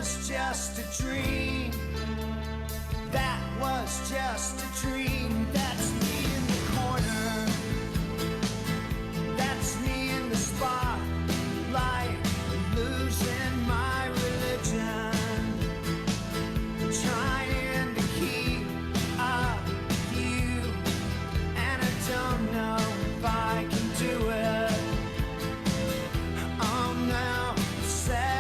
was just a dream. That was just a dream. That's me in the corner. That's me in the spotlight, losing my religion, trying to keep up with you, and I don't know if I can do it. I'm now sad.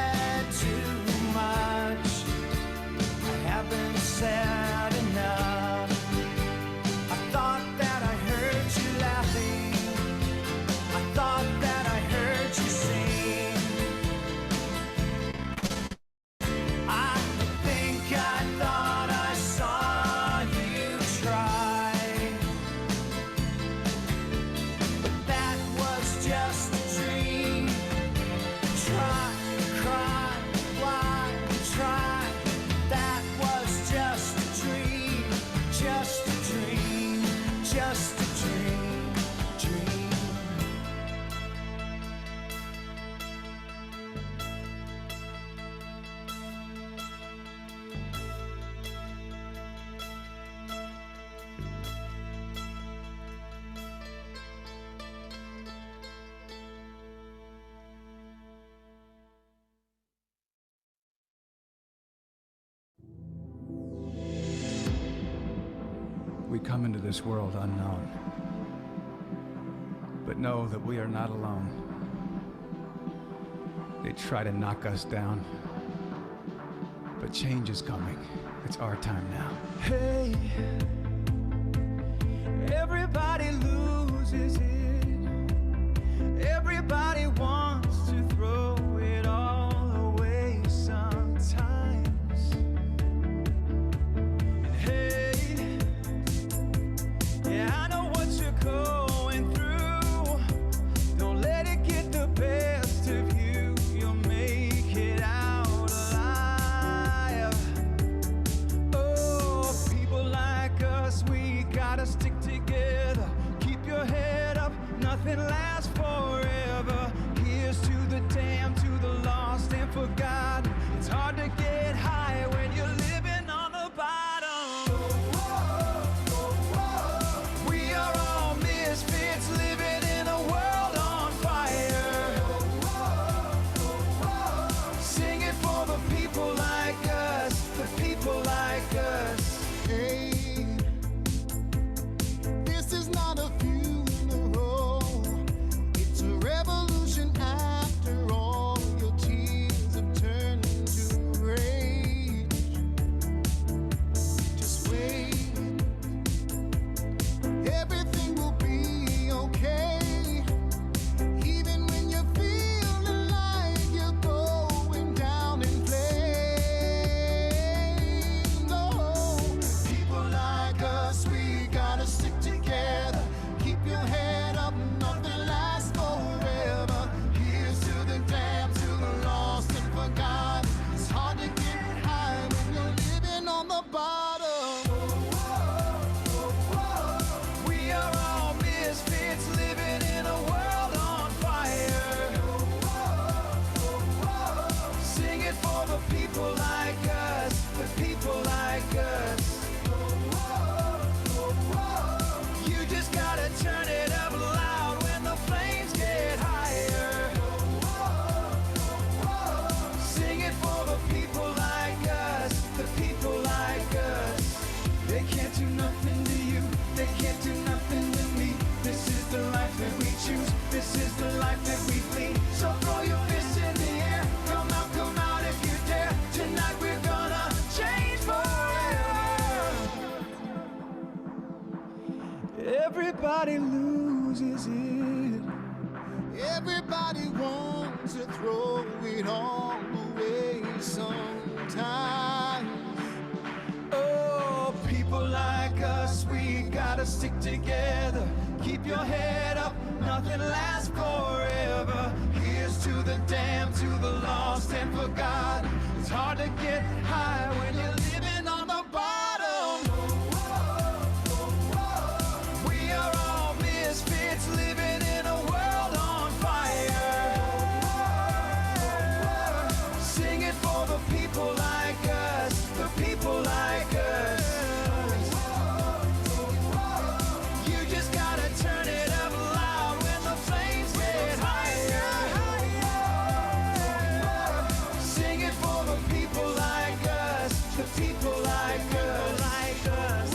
We come into this world unknown, but know that we are not alone. They try to knock us down, but change is coming. It's our time now. Hey, everybody loses it. Everybody wants to throw it all away sometimes. And hey, yeah, I know what you're going through. Don't let it get the best of you. You'll make it out alive. Oh, people like us, we gotta stick together. Keep your head up, nothing lasts forever. Here's to the damned, to the lost and forgotten. It's hard to get high when you're living on the bottom. We are all misfits living in a world on fire. Sing it for the people like us, the people like us. Hey, this is not a funeral, it's a revolution after all. Your tears have turned to rage. Just wait, everything will be okay. Even when you're feeling like you're going down in flames. Oh, people like us, we gotta stick together. Keep your head up, nothing lasts forever. Here's to the damned, to the lost and forgotten. It's hard to get high when you're living on the bottom. We are all misfits living in a world on fire. Sing it for the people like us, the people like us. You just gotta turn it up loud when the flames get higher. Sing it for the people like us, the people like us. They can't do nothing to you, they can't do nothing to me. This is the life that we choose, this is the life that we lead. So throw your fists in the air, come out if you dare. Tonight we're gonna change forever. Everybody loses it. Everybody wants to throw it all away sometimes. Oh, people like us, we gotta stick together. Keep your head up, nothing lasts forever. Here's to the damned, to the lost and forgotten. It's hard to get high when you're living on the bottom. We are all misfits living in a world on fire. Sing it for the people like us, the people like us. You just gotta turn it up loud when the flames get higher. Sing it for the people like us, the people like us.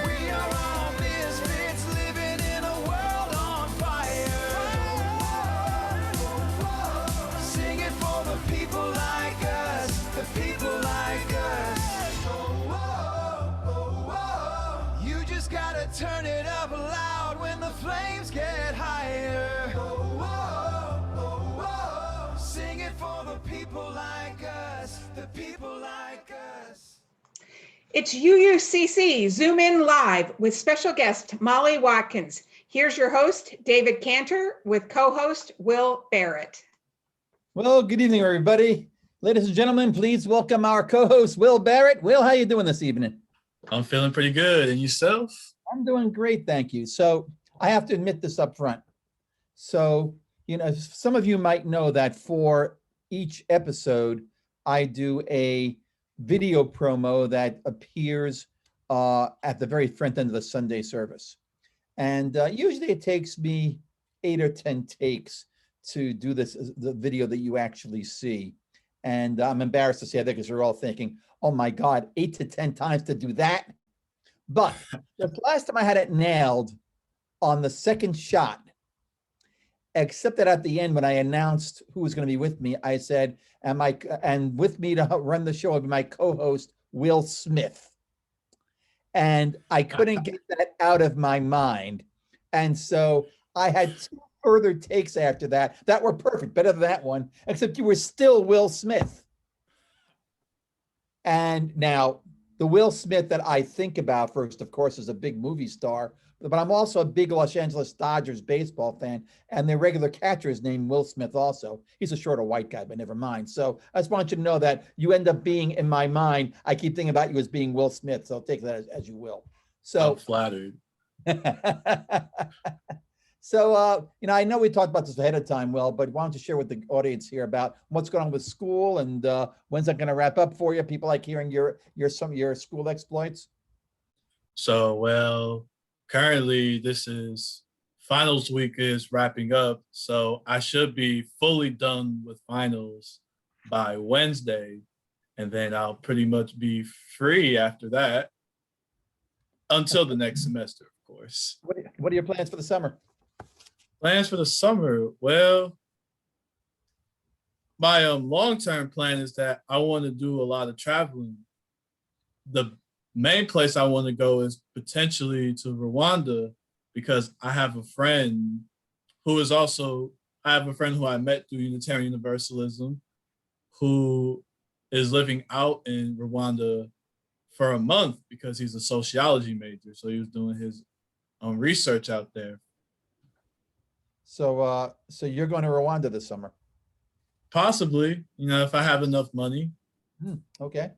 We are all misfits living in a world on fire. Sing it for the people like us, the people like us. You just gotta turn it up loud when the flames get higher. Sing it for the people like us, the people like us. It's UUCC Zoom-In Live with special guest Molly Watkins. Here's your host, David Kantor, with co-host Will Barrett. Well, good evening, everybody. Ladies and gentlemen, please welcome our co-host, Will Barrett. Will, how you doing this evening? I'm feeling pretty good. And yourself? I'm doing great, thank you. So I have to admit this up front. So, some of you might know that for each episode, I do a video promo that appears at the very front end of the Sunday service. And usually it takes me 8 or 10 takes to do this, the video that you actually see. And I'm embarrassed to say that because you're all thinking, oh my God, 8 to 10 times to do that? But the last time I had it nailed on the second shot, except that at the end, when I announced who was going to be with me, I said, and with me to run the show would be my co-host, Will Smith. And I couldn't get that out of my mind. And so I had 2 further takes after that were perfect, better than that one, except you were still Will Smith. And now the Will Smith that I think about first, of course, is a big movie star, but I'm also a big Los Angeles Dodgers baseball fan, and their regular catcher is named Will Smith also. He's a shorter white guy, but never mind. So I just want you to know that you end up being, in my mind, I keep thinking about you as being Will Smith, so take that as you will. So I'm flattered. So, I know we talked about this ahead of time, Will, but why don't you share with the audience here about what's going on with school and when's that going to wrap up for you? People like hearing some of your school exploits. So, well, currently this is finals week is wrapping up. So I should be fully done with finals by Wednesday. And then I'll pretty much be free after that until the next semester, of course. What are your plans for the summer? Plans for the summer? Well, my long-term plan is that I want to do a lot of traveling. The main place I want to go is potentially to Rwanda, because I have a friend who I met through Unitarian Universalism, who is living out in Rwanda for a month because he's a sociology major. So he was doing his research out there. So you're going to Rwanda this summer? Possibly, if I have enough money. Okay.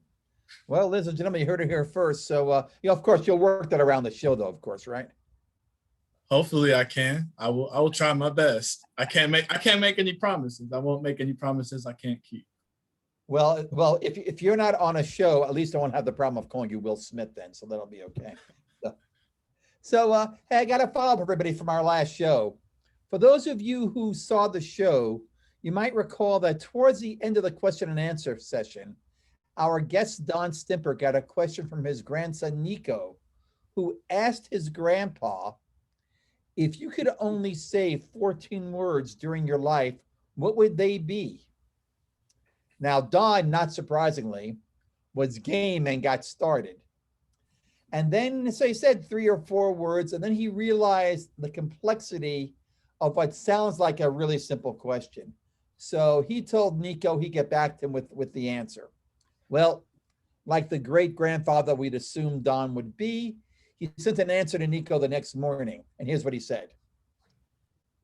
Well, ladies and gentlemen, you heard it here first. So, of course, you'll work that around the show, though, of course, right? Hopefully, I can. I will try my best. I can't make any promises. I won't make any promises I can't keep. Well, if you're not on a show, at least I won't have the problem of calling you Will Smith then, so that'll be okay. So, hey, I got to follow up everybody from our last show. For those of you who saw the show, you might recall that towards the end of the question and answer session, our guest, Don Stimper, got a question from his grandson, Nico, who asked his grandpa, if you could only say 14 words during your life, what would they be? Now, Don, not surprisingly, was game and got started. And then, so he said 3 or 4 words, and then he realized the complexity of what sounds like a really simple question. So he told Nico he'd get back to him with the answer. Well, like the great grandfather we'd assumed Don would be, he sent an answer to Nico the next morning. And here's what he said.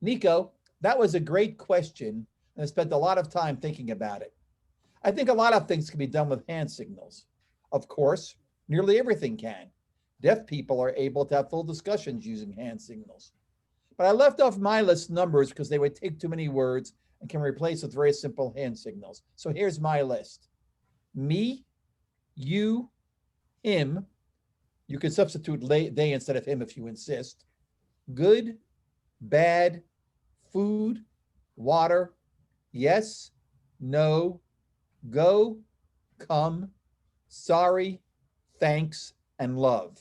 Nico, that was a great question, and I spent a lot of time thinking about it. I think a lot of things can be done with hand signals. Of course, nearly everything can. Deaf people are able to have full discussions using hand signals. But I left off my list numbers because they would take too many words and can replace with very simple hand signals. So here's my list. Me, you, him. You can substitute they instead of him if you insist. Good, bad, food, water, yes, no, go, come, sorry, thanks, and love.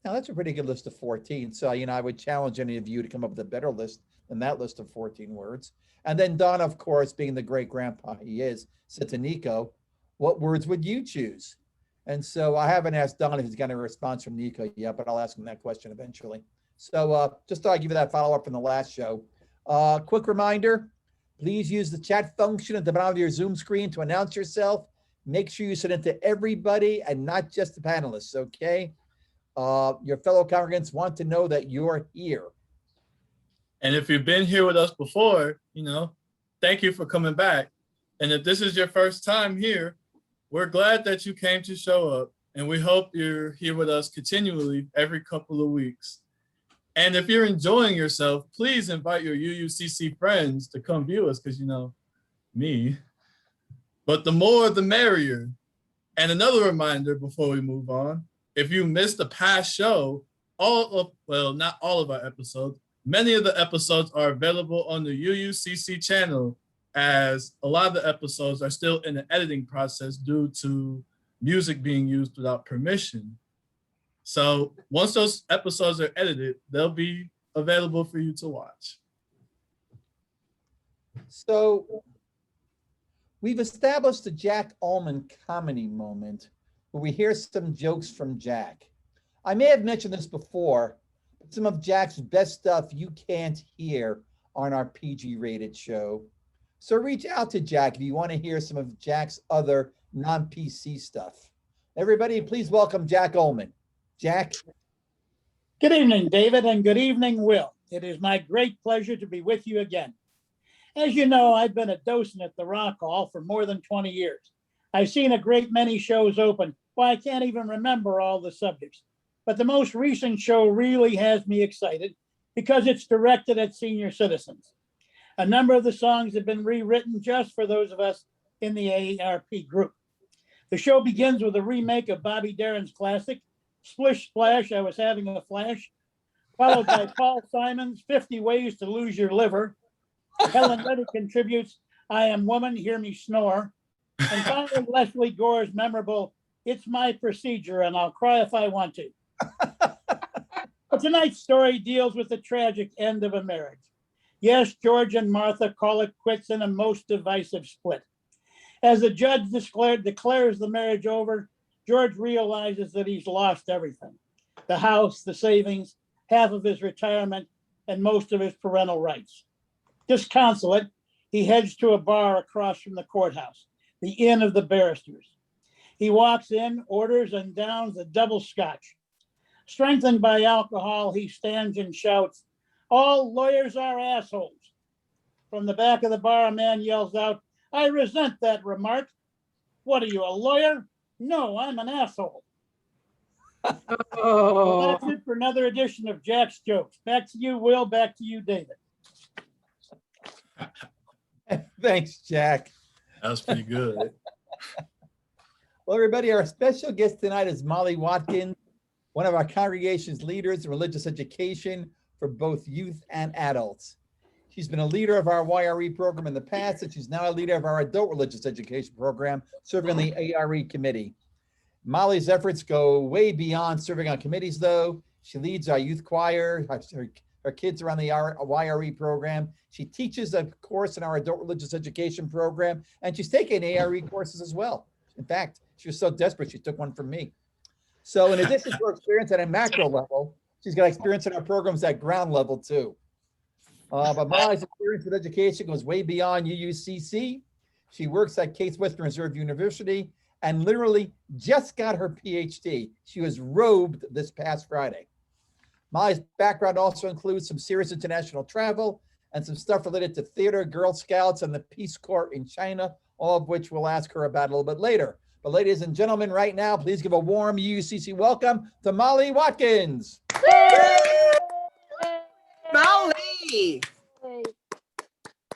Now that's a pretty good list of 14. So, I would challenge any of you to come up with a better list than that list of 14 words. And then Don, of course, being the great grandpa he is, said to Nico, what words would you choose? And so I haven't asked Don if he's got a response from Nico yet, but I'll ask him that question eventually. So just thought I'd give you that follow-up from the last show. Quick reminder, please use the chat function at the bottom of your Zoom screen to announce yourself. Make sure you send it to everybody and not just the panelists, okay? Your fellow congregants want to know that you're here. And if you've been here with us before, thank you for coming back. And if this is your first time here, we're glad that you came to show up. And we hope you're here with us continually every couple of weeks. And if you're enjoying yourself, please invite your UUCC friends to come view us because, me. But the more, the merrier. And another reminder before we move on, if you missed the past show, not all of our episodes, many of the episodes are available on the UUCC channel, as a lot of the episodes are still in the editing process due to music being used without permission. So once those episodes are edited, they'll be available for you to watch. So we've established the Jack Ullman comedy moment where we hear some jokes from Jack. I may have mentioned this before, but some of Jack's best stuff you can't hear on our PG rated show. So reach out to Jack if you want to hear some of Jack's other non-PC stuff. Everybody, please welcome Jack Ullman. Jack. Good evening, David, and good evening, Will. It is my great pleasure to be with you again. As you know, I've been a docent at the Rock Hall for more than 20 years. I've seen a great many shows open. Well, I can't even remember all the subjects. But the most recent show really has me excited because it's directed at senior citizens. A number of the songs have been rewritten just for those of us in the AARP group. The show begins with a remake of Bobby Darin's classic, Splish Splash, I Was Having a Flash, followed by Paul Simon's 50 Ways to Lose Your Liver. Helen Reddy contributes, I Am Woman, Hear Me Snore. And finally, Leslie Gore's memorable, It's My Procedure, and I'll Cry If I Want to. But tonight's story deals with the tragic end of a marriage. Yes, George and Martha call it quits in a most divisive split. As the judge declares the marriage over, George realizes that he's lost everything. The house, the savings, half of his retirement, and most of his parental rights. Disconsolate, he heads to a bar across from the courthouse, the Inn of the Barristers. He walks in, orders, and downs a double scotch. Strengthened by alcohol, he stands and shouts, all lawyers are assholes. From the back of the bar, a man yells out, I resent that remark. What are you, a lawyer? No, I'm an asshole. Oh, Well, that's it for another edition of Jack's Jokes. Back to you, Will. Back to you, David. Thanks, Jack. That was pretty good. Well, everybody, our special guest tonight is Molly Watkins, one of our congregation's leaders in religious education for both youth and adults. She's been a leader of our YRE program in the past, and she's now a leader of our adult religious education program, serving on the ARE committee. Molly's efforts go way beyond serving on committees, though. She leads our youth choir. Her kids are on the YRE program. She teaches a course in our adult religious education program, and she's taking ARE courses as well. In fact, she was so desperate, she took one from me. So in addition to her experience at a macro level, she's got experience in our programs at ground level too. But Molly's experience with education goes way beyond UUCC. She works at Case Western Reserve University and literally just got her PhD. She was robed this past Friday. Molly's background also includes some serious international travel and some stuff related to theater, Girl Scouts, and the Peace Corps in China, all of which we'll ask her about a little bit later. But ladies and gentlemen, right now, please give a warm UUCC welcome to Molly Watkins. Molly.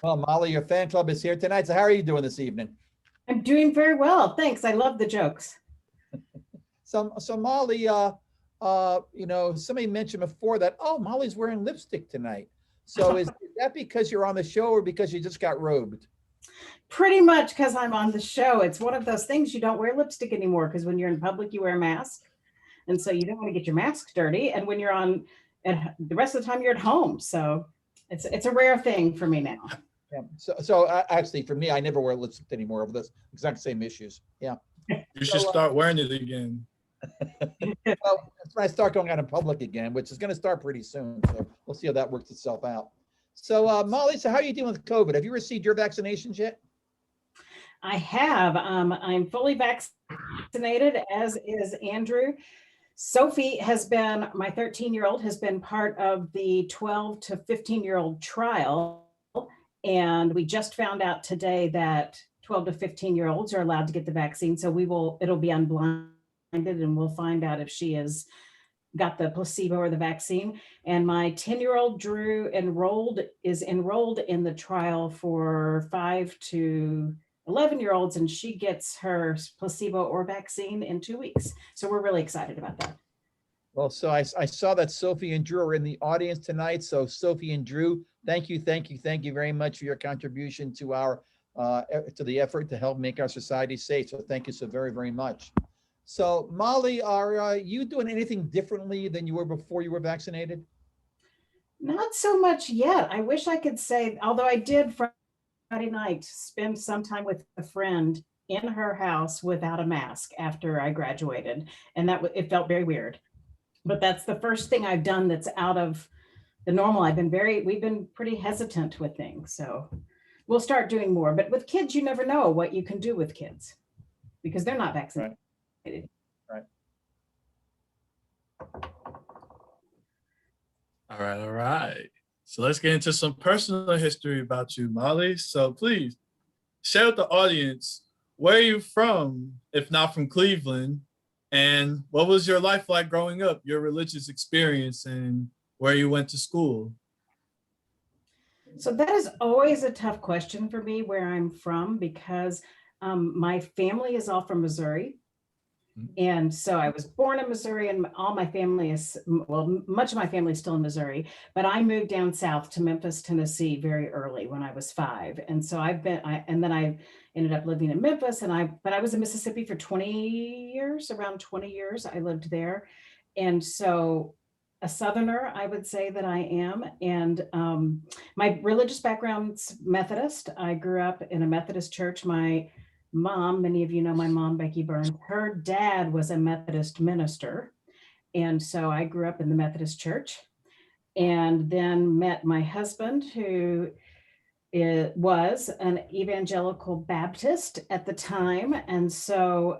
Well, Molly, your fan club is here tonight. So how are you doing this evening? I'm doing very well. Thanks. I love the jokes. So Molly, somebody mentioned before that, oh, Molly's wearing lipstick tonight. So is that because you're on the show or because you just got robed? Pretty much because I'm on the show. It's one of those things you don't wear lipstick anymore because when you're in public, you wear a mask. And so you don't want to get your mask dirty. And when you're on, and the rest of the time you're at home. So it's a rare thing for me now. Yeah. So actually, for me, I never wear lipstick anymore over this exact same issues. Yeah. You should start wearing it again. Well, that's when I start going out in public again, which is going to start pretty soon. So we'll see how that works itself out. So Molly, so how are you dealing with COVID? Have you received your vaccinations yet? I have. I'm fully vaccinated, as is Andrew. Sophie has been, my 13-year-old has been part of the 12 to 15-year-old trial. And we just found out today that 12 to 15-year-olds are allowed to get the vaccine. So it'll be unblinded and we'll find out if she has got the placebo or the vaccine. And my 10-year-old Drew is enrolled in the trial for 5 to 11-year-olds, and she gets her placebo or vaccine in 2 weeks. So we're really excited about that. Well, so I saw that Sophie and Drew are in the audience tonight. So Sophie and Drew, thank you very much for your contribution to our to the effort to help make our society safe. So thank you so very, very much. So Molly, are you doing anything differently than you were before you were vaccinated? Not so much yet. I wish I could say, although I did Friday night spend some time with a friend in her house without a mask after I graduated. And it felt very weird. But that's the first thing I've done that's out of the normal. We've been pretty hesitant with things. So we'll start doing more. But with kids, you never know what you can do with kids because they're not vaccinated. Right. All right. So let's get into some personal history about you, Molly. So please share with the audience, where are you from, if not from Cleveland? And what was your life like growing up, your religious experience, and where you went to school? So that is always a tough question for me, where I'm from, because my family is all from Missouri. And so I was born in Missouri, and all my family much of my family is still in Missouri, but I moved down south to Memphis, Tennessee very early when I was 5. And so and then I ended up living in Memphis, but I was in Mississippi for 20 years, around 20 years I lived there. And so a Southerner, I would say that I am. And my religious background's Methodist. I grew up in a Methodist church. My mom, many of you know my mom, Becky Burns, her dad was a Methodist minister. And so I grew up in the Methodist church and then met my husband, who was an evangelical Baptist at the time. And so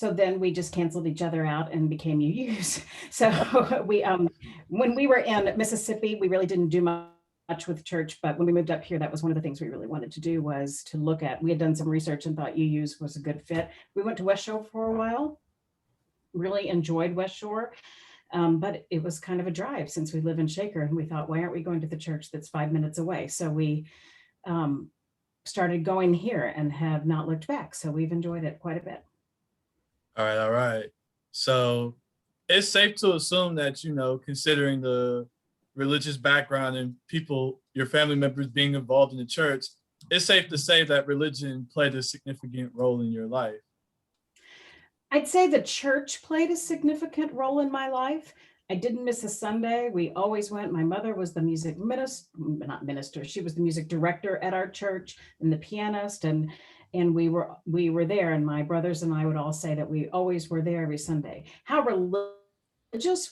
then we just canceled each other out and became UUs. So when we were in Mississippi, we really didn't do much with church, but when we moved up here, that was one of the things we really wanted to do, was to look at, we had done some research and thought UUs was a good fit. We went to West Shore for a while, really enjoyed West Shore, but it was kind of a drive since we live in Shaker, and we thought, why aren't we going to the church that's 5 minutes away? So we started going here and have not looked back. So we've enjoyed it quite a bit. All right. So it's safe to assume that, considering the religious background and your family members being involved in the church, it's safe to say that religion played a significant role in your life. I'd say the church played a significant role in my life. I didn't miss a Sunday. We always went. My mother was the music minister, she was the music director at our church and the pianist, and we were there. And my brothers and I would all say that we always were there every Sunday. How religious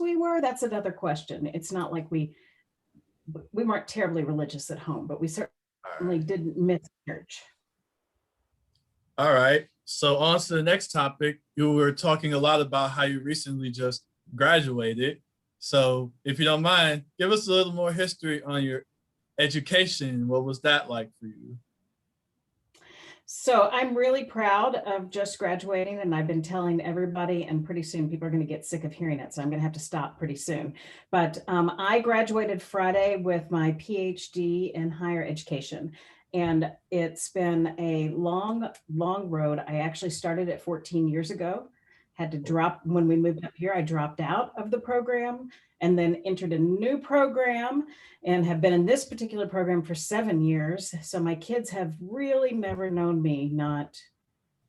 we were, that's another question. It's not like we weren't terribly religious at home, but we certainly didn't miss church. All right. So on to the next topic. You were talking a lot about how you recently just graduated. So if you don't mind, give us a little more history on your education. What was that like for you? So I'm really proud of just graduating, and I've been telling everybody, and pretty soon people are going to get sick of hearing it, so I'm going to have to stop pretty soon. But I graduated Friday with my PhD in higher education, and it's been a long, long road. I actually started it 14 years ago, had to drop, when we moved up here, I dropped out of the program and then entered a new program and have been in this particular program for 7 years. So my kids have really never known me not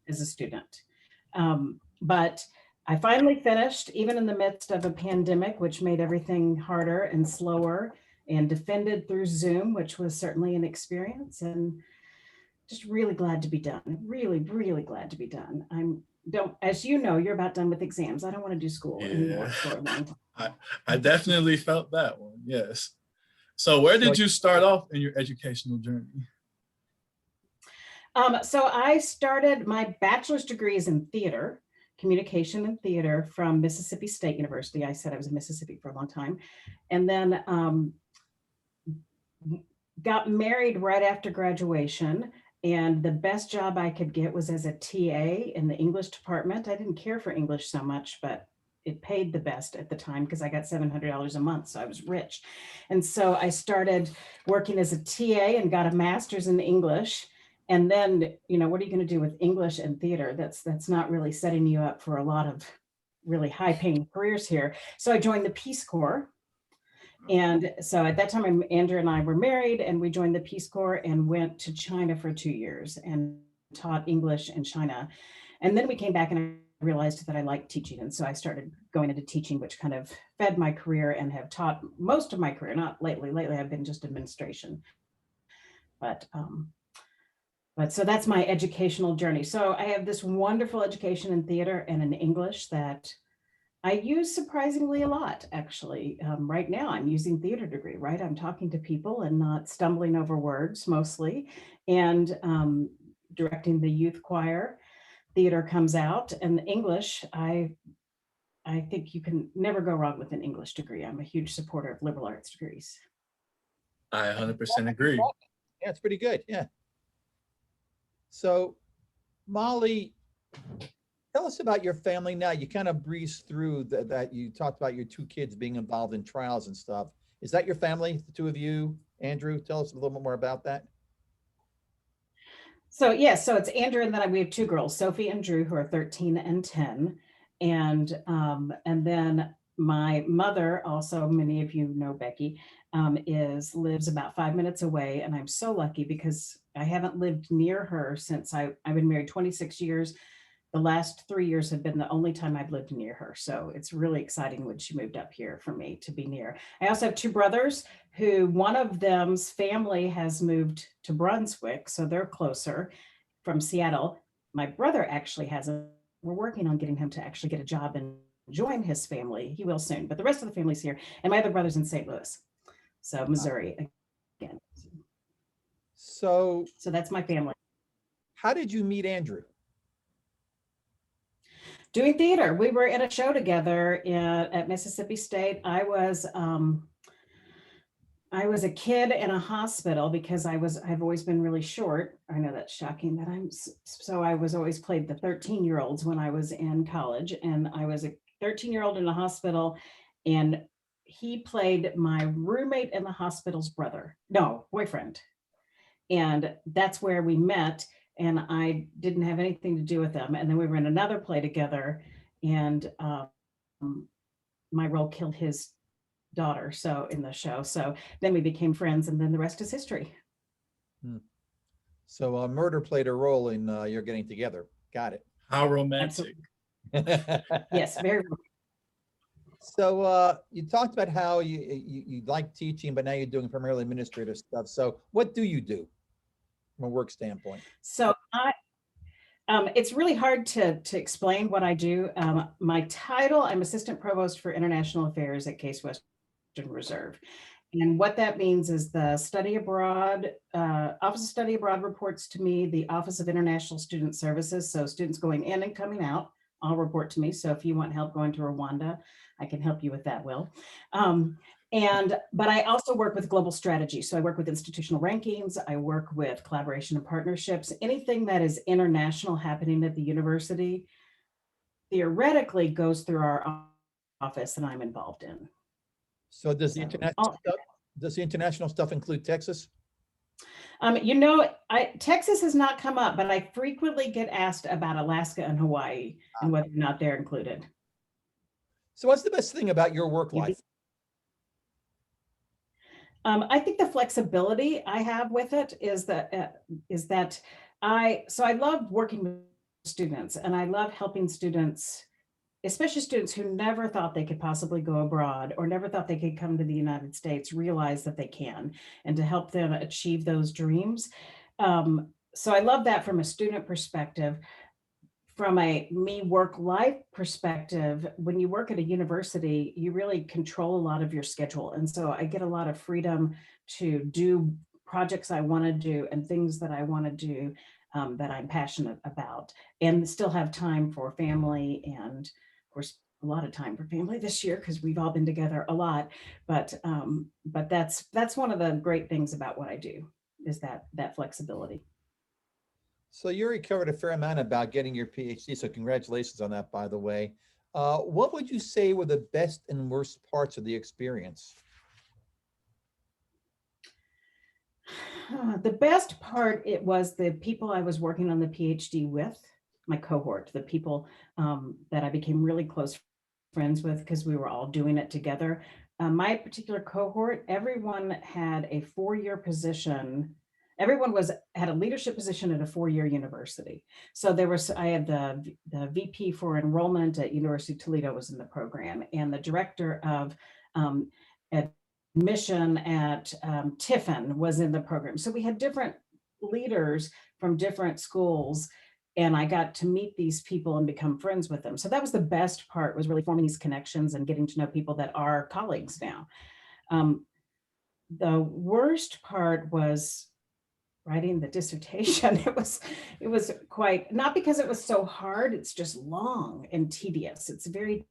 as a student. But I finally finished, even in the midst of a pandemic, which made everything harder and slower, and defended through Zoom, which was certainly an experience, and just really glad to be done. Really, really glad to be done. As you know, you're about done with exams. I don't want to do school anymore for a long time. I definitely felt that one, yes. So where did you start off in your educational journey? So I started, my bachelor's degree is in theater, communication and theater, from Mississippi State University. I said I was in Mississippi for a long time. And then got married right after graduation. And the best job I could get was as a TA in the English department. I didn't care for English so much, but it paid the best at the time because I got $700 a month, so I was rich. And so I started working as a TA and got a master's in English. And then, what are you going to do with English and theater? That's not really setting you up for a lot of really high-paying careers here. So I joined the Peace Corps. And so at that time, Andrew and I were married, and we joined the Peace Corps and went to China for 2 years and taught English in China. And then we came back and I realized that I liked teaching. And so I started going into teaching, which kind of fed my career and have taught most of my career, not lately. Lately, I've been just administration. But so that's my educational journey. So I have this wonderful education in theater and in English that I use surprisingly a lot, actually. Right now, I'm using theater degree, right? I'm talking to people and not stumbling over words mostly, and directing the youth choir. Theater comes out, and English, I think you can never go wrong with an English degree. I'm a huge supporter of liberal arts degrees. I 100% agree. Yeah, it's pretty good. Yeah. So, Molly, tell us about your family now. You kind of breezed through that you talked about your two kids being involved in trials and stuff. Is that your family, the two of you? Andrew, tell us a little bit more about that. So yes, so it's Andrew, and then we have two girls, Sophie and Drew, who are 13 and 10. And then my mother, also many of you know Becky, lives about 5 minutes away. And I'm so lucky because I haven't lived near her since I've been married 26 years. The last 3 years have been the only time I've lived near her. So it's really exciting when she moved up here for me to be near. I also have two brothers who one of them's family has moved to Brunswick. So they're closer from Seattle. My brother actually we're working on getting him to actually get a job and join his family. He will soon, but the rest of the family's here. And my other brother's in St. Louis. So Missouri again. So that's my family. How did you meet Andrew? Doing theater. We were in a show together at Mississippi State. I was a kid in a hospital because I've always been really short. I know that's shocking that I was always played the 13-year-olds when I was in college, and I was a 13-year-old in a hospital, and he played my roommate in the hospital's boyfriend. And that's where we met. And I didn't have anything to do with them. And then we were in another play together, and my role killed his daughter. So in the show, so then we became friends, and then the rest is history. So murder played a role in your getting together. Got it. How romantic. Yes, very. So you talked about how you like teaching, but now you're doing primarily administrative stuff. So what do you do from a work standpoint? So it's really hard to explain what I do. My title, I'm Assistant Provost for International Affairs at Case Western Reserve. And what that means is the study abroad, Office of Study Abroad reports to me, the Office of International Student Services. So students going in and coming out all report to me. So if you want help going to Rwanda, I can help you with that, Will. But I also work with global strategy. So I work with institutional rankings. I work with collaboration and partnerships. Anything that is international happening at the university theoretically goes through our office that I'm involved in. So does the international stuff include Texas? Texas has not come up, but I frequently get asked about Alaska and Hawaii and whether or not they're included. So what's the best thing about your work life? I think the flexibility I have with it is that I love working with students, and I love helping students, especially students who never thought they could possibly go abroad or never thought they could come to the United States, realize that they can, and to help them achieve those dreams. So I love that from a student perspective. From a work-life perspective, when you work at a university, you really control a lot of your schedule. And so I get a lot of freedom to do projects I want to do and things that I want to do that I'm passionate about, and still have time for family, and of course, a lot of time for family this year because we've all been together a lot. But that's one of the great things about what I do, is that flexibility. So you already covered a fair amount about getting your PhD, so congratulations on that, by the way. What would you say were the best and worst parts of the experience? The best part, it was the people I was working on the PhD with, my cohort, the people that I became really close friends with because we were all doing it together. My particular cohort, everyone had a 4-year position everyone had a leadership position at a 4-year university. So I had the VP for enrollment at University of Toledo was in the program, and the director of admission at Tiffin was in the program. So we had different leaders from different schools, and I got to meet these people and become friends with them. So that was the best part, was really forming these connections and getting to know people that are colleagues now. The worst part was writing the dissertation. It was quite, not because it was so hard, it's just long and tedious. It's very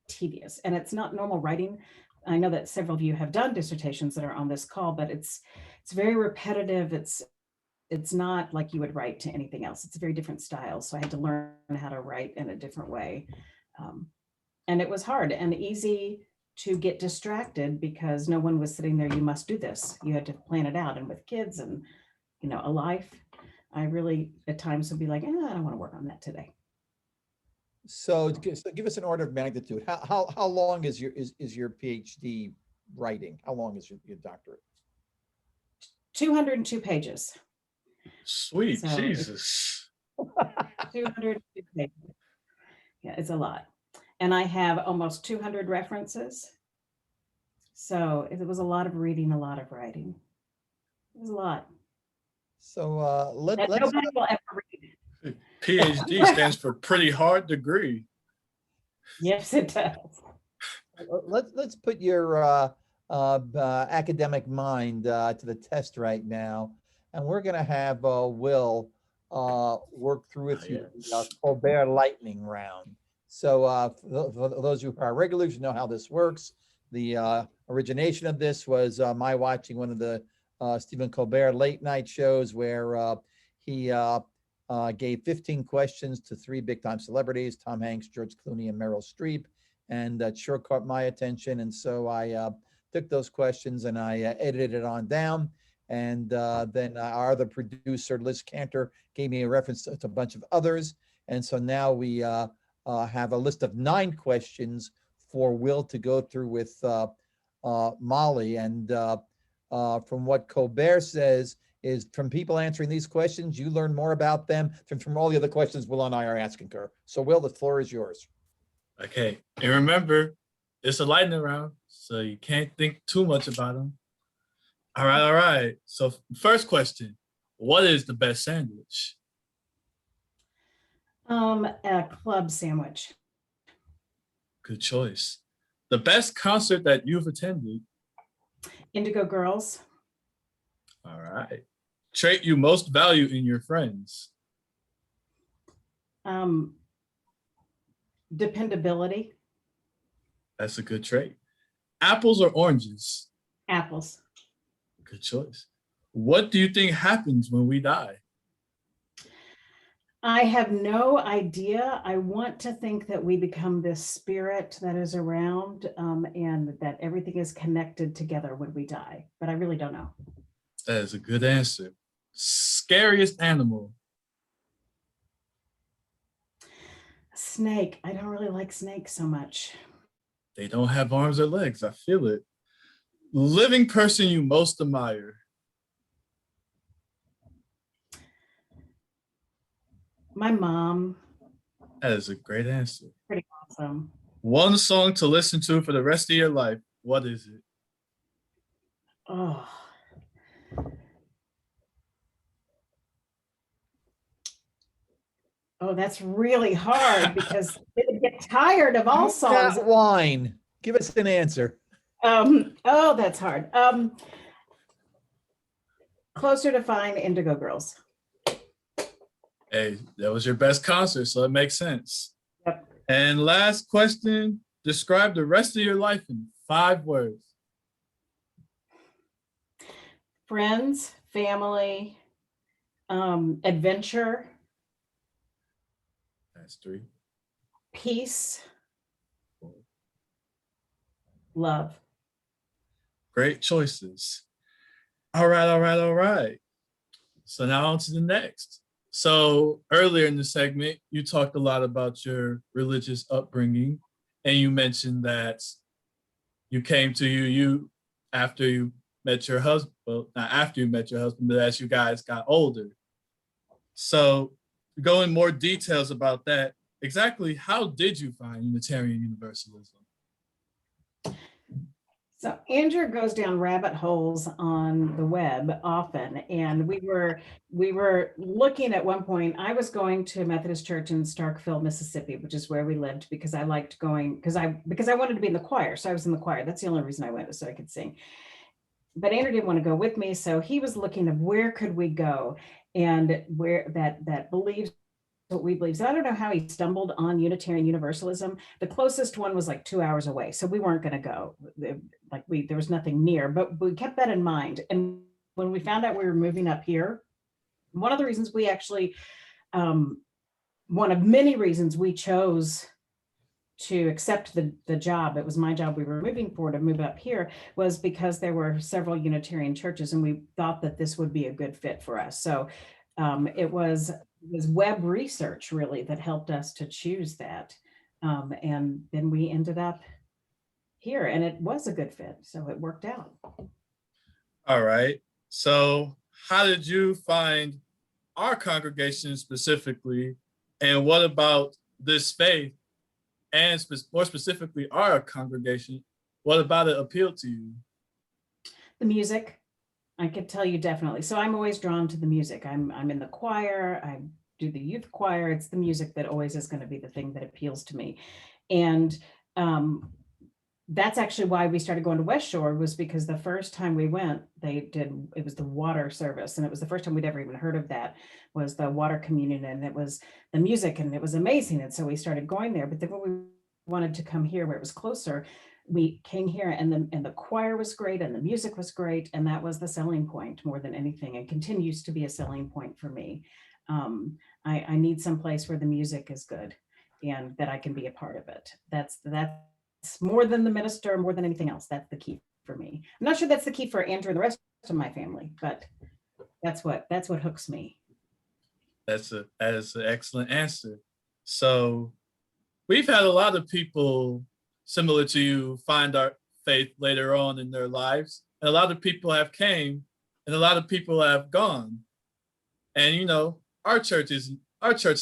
tedious, and it's not normal writing. I know that several of you have done dissertations that are on this call, but it's very repetitive. It's not like you would write to anything else. It's a very different style. So I had to learn how to write in a different way. And it was hard and easy to get distracted because no one was sitting there, you must do this. You had to plan it out. And with kids and, you know, a life, I really at times would be like, I don't want to work on that today. So give us an order of magnitude. How long is your PhD writing? How long is your doctorate? 202 pages. Sweet So Jesus. 202 pages. Yeah, it's a lot. And I have almost 200 references. So it was a lot of reading, a lot of writing. It was a lot. So let's nobody will ever read. PhD stands for pretty hard degree. Yes, it does. let's put your academic mind to the test right now, and we're going to have Will work through with you the Colbert lightning round. So for those who are regulars, you know how this works. The origination of this was my watching one of the Stephen Colbert late night shows where he gave 15 questions to 3 big time celebrities, Tom Hanks, George Clooney, and Meryl Streep. And that sure caught my attention. And so I took those questions and I edited it on down. And then our other producer, Liz Kantor, gave me a reference to a bunch of others. And so now we have a list of 9 questions for Will to go through with Molly. And from what Colbert says is from people answering these questions, you learn more about them than from all the other questions Will and I are asking her. So Will, the floor is yours. Okay, and remember, it's a lightning round, so you can't think too much about them. All right. So first question, what is the best sandwich? A club sandwich. Good choice. The best concert that you've attended? Indigo Girls. All right. Trait you most value in your friends? Dependability. That's a good trait. Apples or oranges? Apples. Good choice. What do you think happens when we die? I have no idea. I want to think that we become this spirit that is around and that everything is connected together when we die, but I really don't know. That is a good answer. Scariest animal? Snake. I don't really like snakes so much. They don't have arms or legs. I feel it. Living person you most admire? My mom. That is a great answer. Pretty awesome. One song to listen to for the rest of your life. What is it? Oh, that's really hard because they would get tired of all songs. That wine. Give us an answer. Oh, that's hard. Closer to Fine, Indigo Girls. Hey, that was your best concert, so it makes sense. Yep. And last question, describe the rest of your life in 5 words. Friends, family, adventure. That's 3. Peace. Love. Great choices. All right. So now on to the next. So earlier in the segment, you talked a lot about your religious upbringing, and you mentioned that you came to UU after you met your husband, well, not after you met your husband, but as you guys got older. So go in more details about that. Exactly how did you find Unitarian Universalism? So Andrew goes down rabbit holes on the web often, and we were looking at one point. I was going to a Methodist church in Starkville, Mississippi, which is where we lived, because I liked going, because I wanted to be in the choir. So I was in the choir. That's the only reason I went, so I could sing. But Andrew didn't want to go with me, so he was looking at where could we go, and where that believes what we believe. So I don't know how he stumbled on Unitarian Universalism. The closest one was like 2 hours away, so we weren't going to go. There was nothing near, but we kept that in mind. And when we found out we were moving up here, one of the reasons we actually, one of many reasons we chose to accept the job, it was my job we were moving for, to move up here, was because there were several Unitarian churches, and we thought that this would be a good fit for us. So it was web research really that helped us to choose that. And then we ended up here, and it was a good fit, so it worked out. All right. So how did you find our congregation specifically? And what about this faith? And more specifically, our congregation, what about it appealed to you? The music, I could tell you definitely. So I'm always drawn to the music. I'm in the choir, I do the youth choir. It's the music that always is going to be the thing that appeals to me. And that's actually why we started going to West Shore, was because the first time we went, it was the water service. And it was the first time we'd ever even heard of that, was the water communion. And it was the music, and it was amazing. And so we started going there. But then when we wanted to come here where it was closer, we came here, and the choir was great, and the music was great. And that was the selling point more than anything, and continues to be a selling point for me. I need some place where the music is good and that I can be a part of it. That's more than the minister, more than anything else. That's the key for me. I'm not sure that's the key for Andrew and the rest of my family, but that's what hooks me. That is an excellent answer. So we've had a lot of people similar to you find our faith later on in their lives. And a lot of people have came, and a lot of people have gone. And you know, our church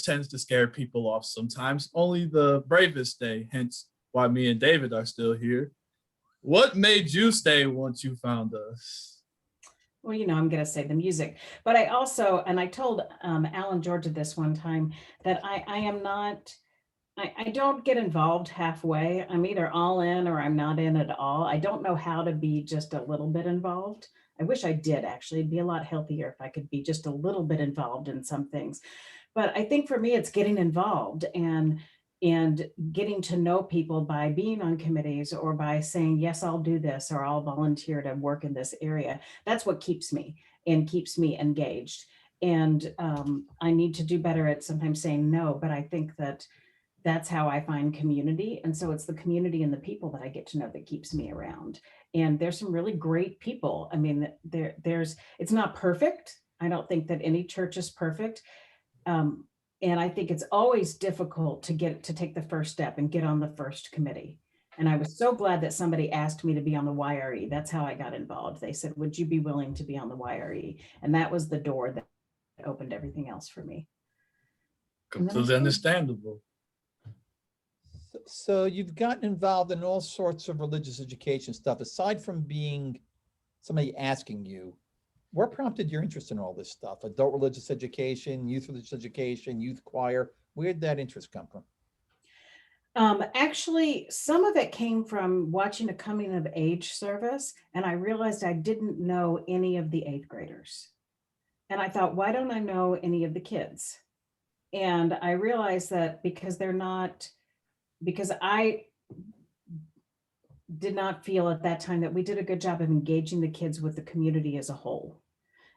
tends to scare people off sometimes. Only the bravest stay, hence why me and David are still here. What made you stay once you found us? Well, you know, I'm going to say the music, but I also, and I told Alan Georgia this one time, that I don't get involved halfway. I'm either all in or I'm not in at all. I don't know how to be just a little bit involved. I wish I did, actually. It'd be a lot healthier if I could be just a little bit involved in some things. But I think for me, it's getting involved and getting to know people by being on committees, or by saying, yes, I'll do this, or I'll volunteer to work in this area. That's what keeps me engaged. And I need to do better at sometimes saying no, but I think that's how I find community. And so it's the community and the people that I get to know that keeps me around. And there's some really great people. I mean, it's not perfect. I don't think that any church is perfect. And I think it's always difficult to take the first step and get on the first committee. And I was so glad that somebody asked me to be on the YRE. That's how I got involved. They said, would you be willing to be on the YRE? And that was the door that opened everything else for me. Completely understandable. So you've gotten involved in all sorts of religious education stuff. Aside from being somebody asking you, what prompted your interest in all this stuff? Adult religious education, youth religious education, youth choir. Where did that interest come from? Actually, some of it came from watching a coming of age service, and I realized I didn't know any of the 8th graders. And I thought, why don't I know any of the kids? And I realized that because I did not feel at that time that we did a good job of engaging the kids with the community as a whole.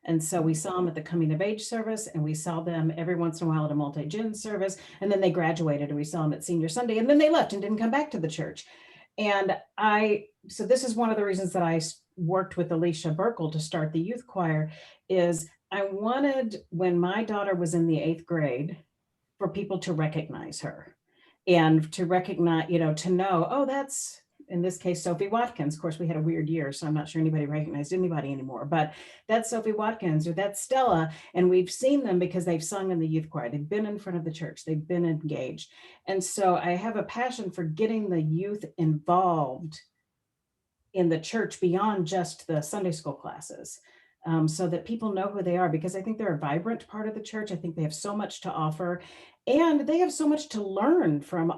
And so we saw them at the coming of age service, and we saw them every once in a while at a multi-gen service, and then they graduated, and we saw them at senior Sunday, and then they left and didn't come back to the church. And so this is one of the reasons that I worked with Alicia Burkle to start the youth choir, is I wanted, when my daughter was in the 8th grade, for people to recognize her and to recognize, to know, oh, that's in this case, Sophie Watkins. Of course, we had a weird year, so I'm not sure anybody recognized anybody anymore, but that's Sophie Watkins or that's Stella. And we've seen them because they've sung in the youth choir. They've been in front of the church. They've been engaged. And so I have a passion for getting the youth involved in the church beyond just the Sunday school classes. So that people know who they are, because I think they're a vibrant part of the church. I think they have so much to offer, and they have so much to learn from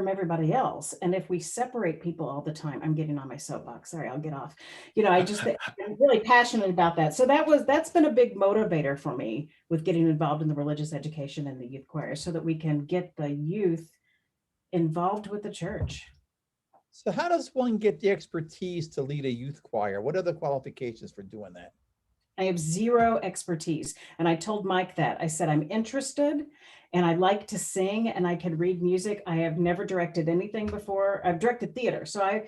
everybody else. And if we separate people all the time, I'm getting on my soapbox. Sorry, I'll get off. I'm really passionate about that. So that's been a big motivator for me with getting involved in the religious education and the youth choir, so that we can get the youth involved with the church. So how does one get the expertise to lead a youth choir? What are the qualifications for doing that? I have zero expertise. And I told Mike that. I said, I'm interested and I like to sing and I can read music. I have never directed anything before. I've directed theater. So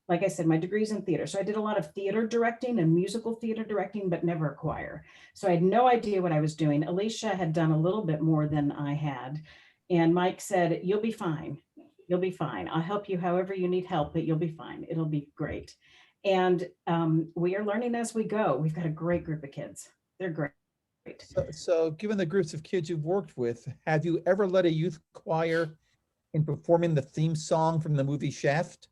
like I said, my degree's in theater. So I did a lot of theater directing and musical theater directing, but never a choir. So I had no idea what I was doing. Alicia had done a little bit more than I had. And Mike said, you'll be fine. You'll be fine. I'll help you however you need help, but you'll be fine. It'll be great. And we are learning as we go. We've got a great group of kids. They're great. So given the groups of kids you've worked with, have you ever led a youth choir in performing the theme song from the movie Shaft?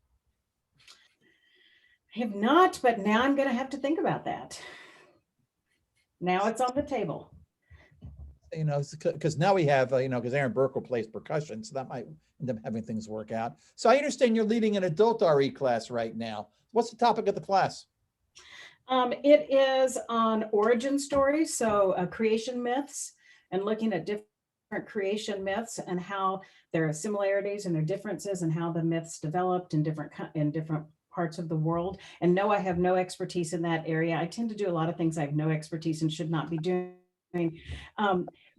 I have not, but now I'm going to have to think about that. Now it's on the table. Because now we have, because Aaron Burkle plays percussion, so that might end up having things work out. So I understand you're leading an adult RE class right now. What's the topic of the class? It is on origin stories, so creation myths, and looking at different creation myths and how there are similarities and their differences and how the myths developed in different parts of the world. And no, I have no expertise in that area. I tend to do a lot of things I have no expertise and should not be doing.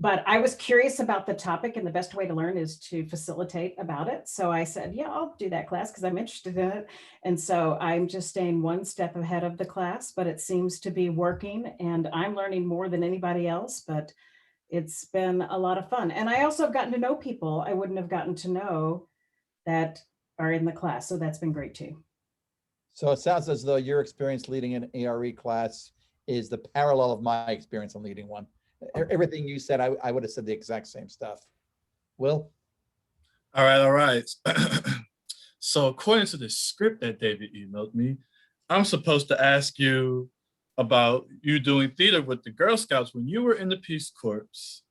But I was curious about the topic, and the best way to learn is to facilitate about it. So I said, yeah, I'll do that class because I'm interested in it. And so I'm just staying one step ahead of the class, but it seems to be working and I'm learning more than anybody else, but it's been a lot of fun. And I also have gotten to know people I wouldn't have gotten to know that are in the class. So that's been great too. So it sounds as though your experience leading an ARE class is the parallel of my experience in leading one. Everything you said, I would have said the exact same stuff. Will? All right. So according to the script that David emailed me, I'm supposed to ask you about you doing theater with the Girl Scouts when you were in the Peace Corps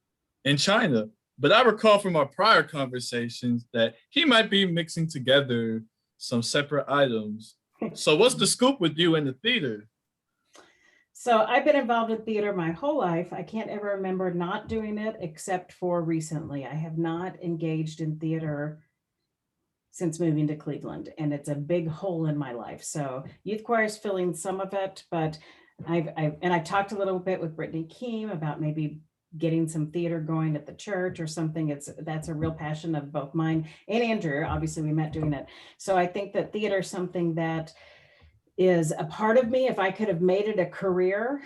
in China. But I recall from our prior conversations that he might be mixing together some separate items. So what's the scoop with you in the theater? So I've been involved in theater my whole life. I can't ever remember not doing it except for recently. I have not engaged in theater since moving to Cleveland, and it's a big hole in my life. So youth choir is filling some of it, but I've talked a little bit with Brittany Keem about maybe getting some theater going at the church or something. That's a real passion of both mine and Andrew. Obviously, we met doing it. So I think that theater is something that is a part of me. If I could have made it a career,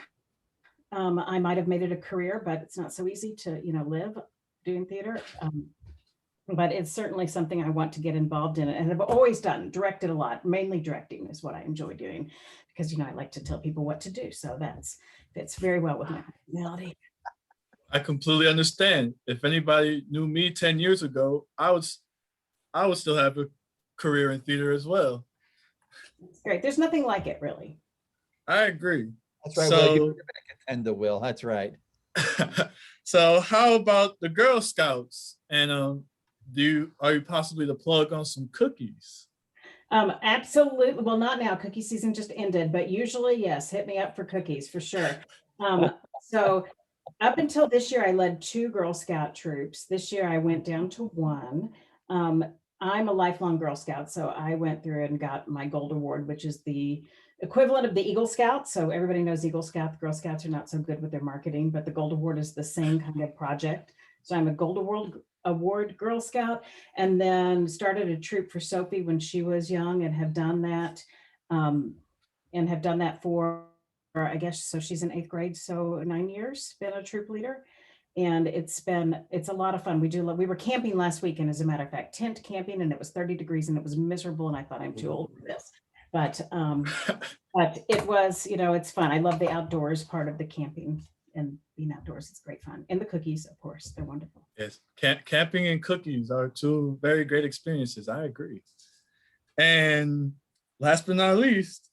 I might have made it a career, but it's not so easy to, live doing theater. But it's certainly something I want to get involved in, and I've always directed a lot. Mainly directing is what I enjoy doing, because I like to tell people what to do. So fits very well with my personality. I completely understand. If anybody knew me 10 years ago, I would still have a career in theater as well. It's great. There's nothing like it, really. I agree. That's right. So, Will, you're going to contend to Will. That's right. So how about the Girl Scouts? And are you possibly the plug on some cookies? Absolutely. Well, not now. Cookie season just ended, but usually, yes, hit me up for cookies for sure. So up until this year, I led 2 Girl Scout troops. This year, I went down to 1. I'm a lifelong Girl Scout, so I went through and got my Gold Award, which is the equivalent of the Eagle Scout. So everybody knows Eagle Scout. The Girl Scouts are not so good with their marketing, but the Gold Award is the same kind of project. So I'm a Gold Award Girl Scout, and then started a troop for Sophie when she was young, and have done that, for, I guess, so she's in 8th grade, so 9 years, been a troop leader. And it's a lot of fun. We were camping last weekend, as a matter of fact, tent camping, and it was 30 degrees and it was miserable. And I thought, I'm too old for this. But it was, it's fun. I love the outdoors part of the camping and being outdoors. It's great fun. And the cookies, of course, they're wonderful. Yes, camping and cookies are two very great experiences. I agree. And last but not least,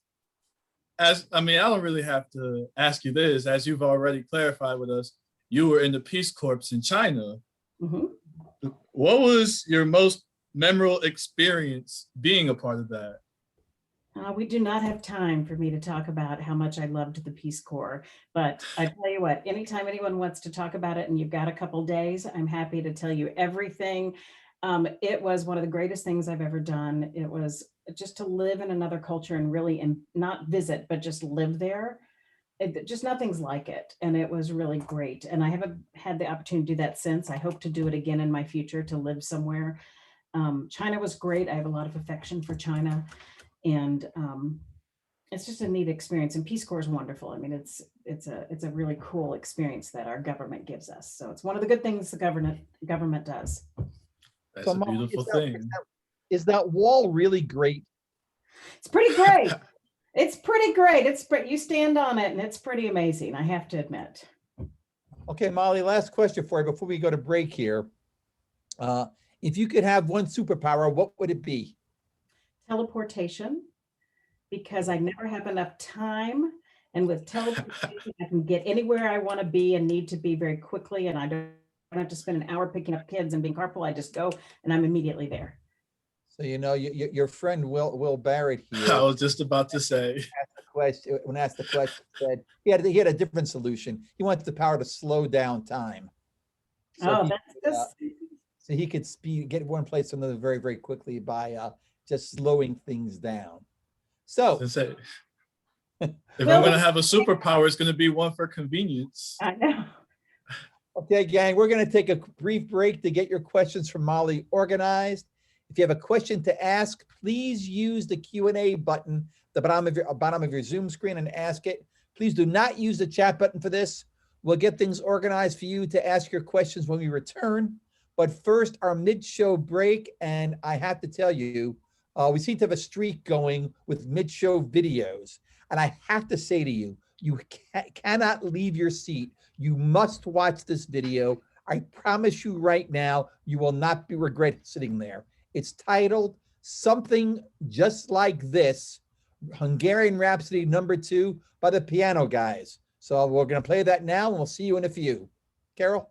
I don't really have to ask you this, as you've already clarified with us, you were in the Peace Corps in China. Mm-hmm. What was your most memorable experience being a part of that? We do not have time for me to talk about how much I loved the Peace Corps, but I tell you what, anytime anyone wants to talk about it and you've got a couple days, I'm happy to tell you everything. It was one of the greatest things I've ever done. It was just to live in another culture and really, and not visit, but just live there. Just nothing's like it. And it was really great. And I haven't had the opportunity to do that since. I hope to do it again in my future, to live somewhere. China was great. I have a lot of affection for China. And it's just a neat experience. And Peace Corps is wonderful. I mean, it's a really cool experience that our government gives us. So it's one of the good things the government does. That's a Molly, beautiful thing. Is that wall really great? It's pretty great. It's pretty great. You stand on it and it's pretty amazing, I have to admit. Okay, Molly, last question for you before we go to break here. If you could have one superpower, what would it be? Teleportation, because I never have enough time. And with teleportation, I can get anywhere I want to be and need to be very quickly. And I don't have to spend an hour picking up kids and being carpool. I just go and I'm immediately there. So, your friend Will Barrett here. I was just about to say. When asked the question, said he had a different solution. He wants the power to slow down time. So he could get one place to another very, very quickly by just slowing things down. So if I'm going to have a superpower, it's going to be one for convenience. I know. Okay, gang, we're going to take a brief break to get your questions from Molly organized. If you have a question to ask, please use the Q&A button at the bottom of your Zoom screen and ask it. Please do not use the chat button for this. We'll get things organized for you to ask your questions when we return. But first, our mid-show break, and I have to tell you, we seem to have a streak going with mid-show videos. And I have to say to you, you cannot leave your seat. You must watch this video. I promise you right now, you will not be regret sitting there. It's titled Something Just Like This, Hungarian Rhapsody #2 by the Piano Guys. So we're going to play that now, and we'll see you in a few. Carol?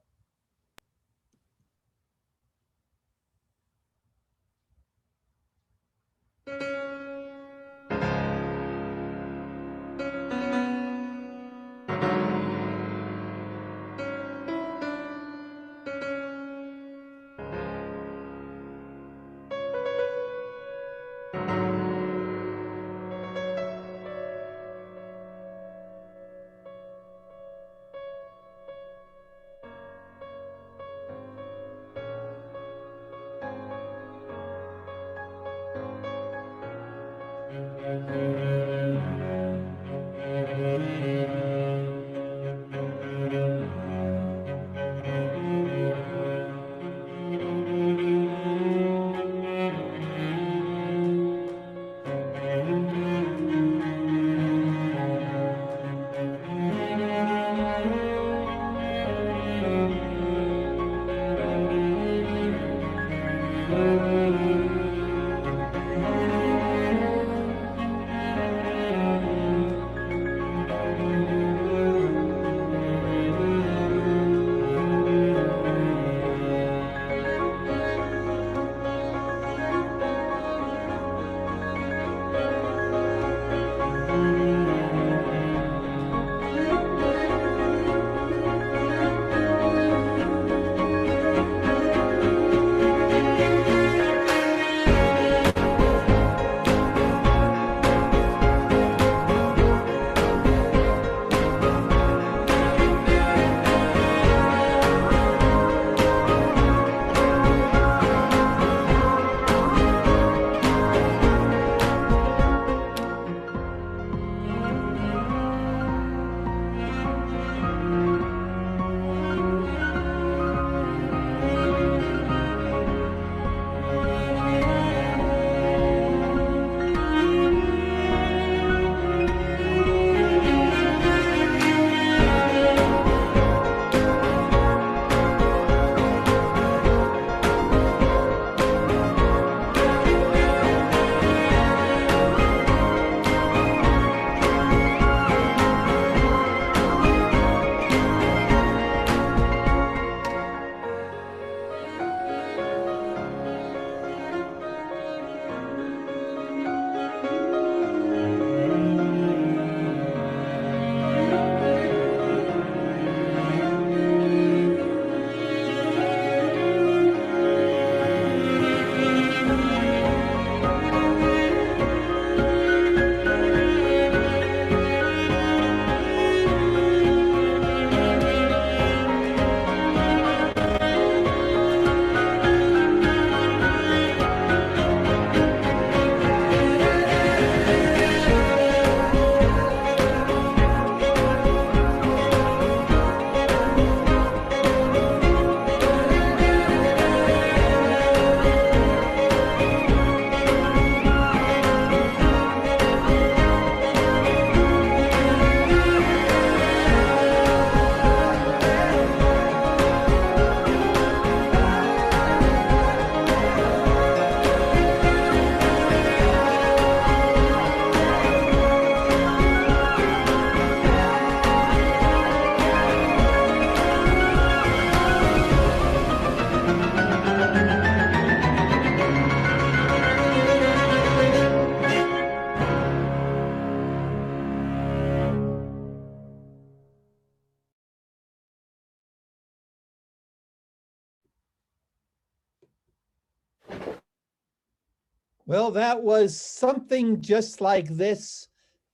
Well, that was Something Just Like This,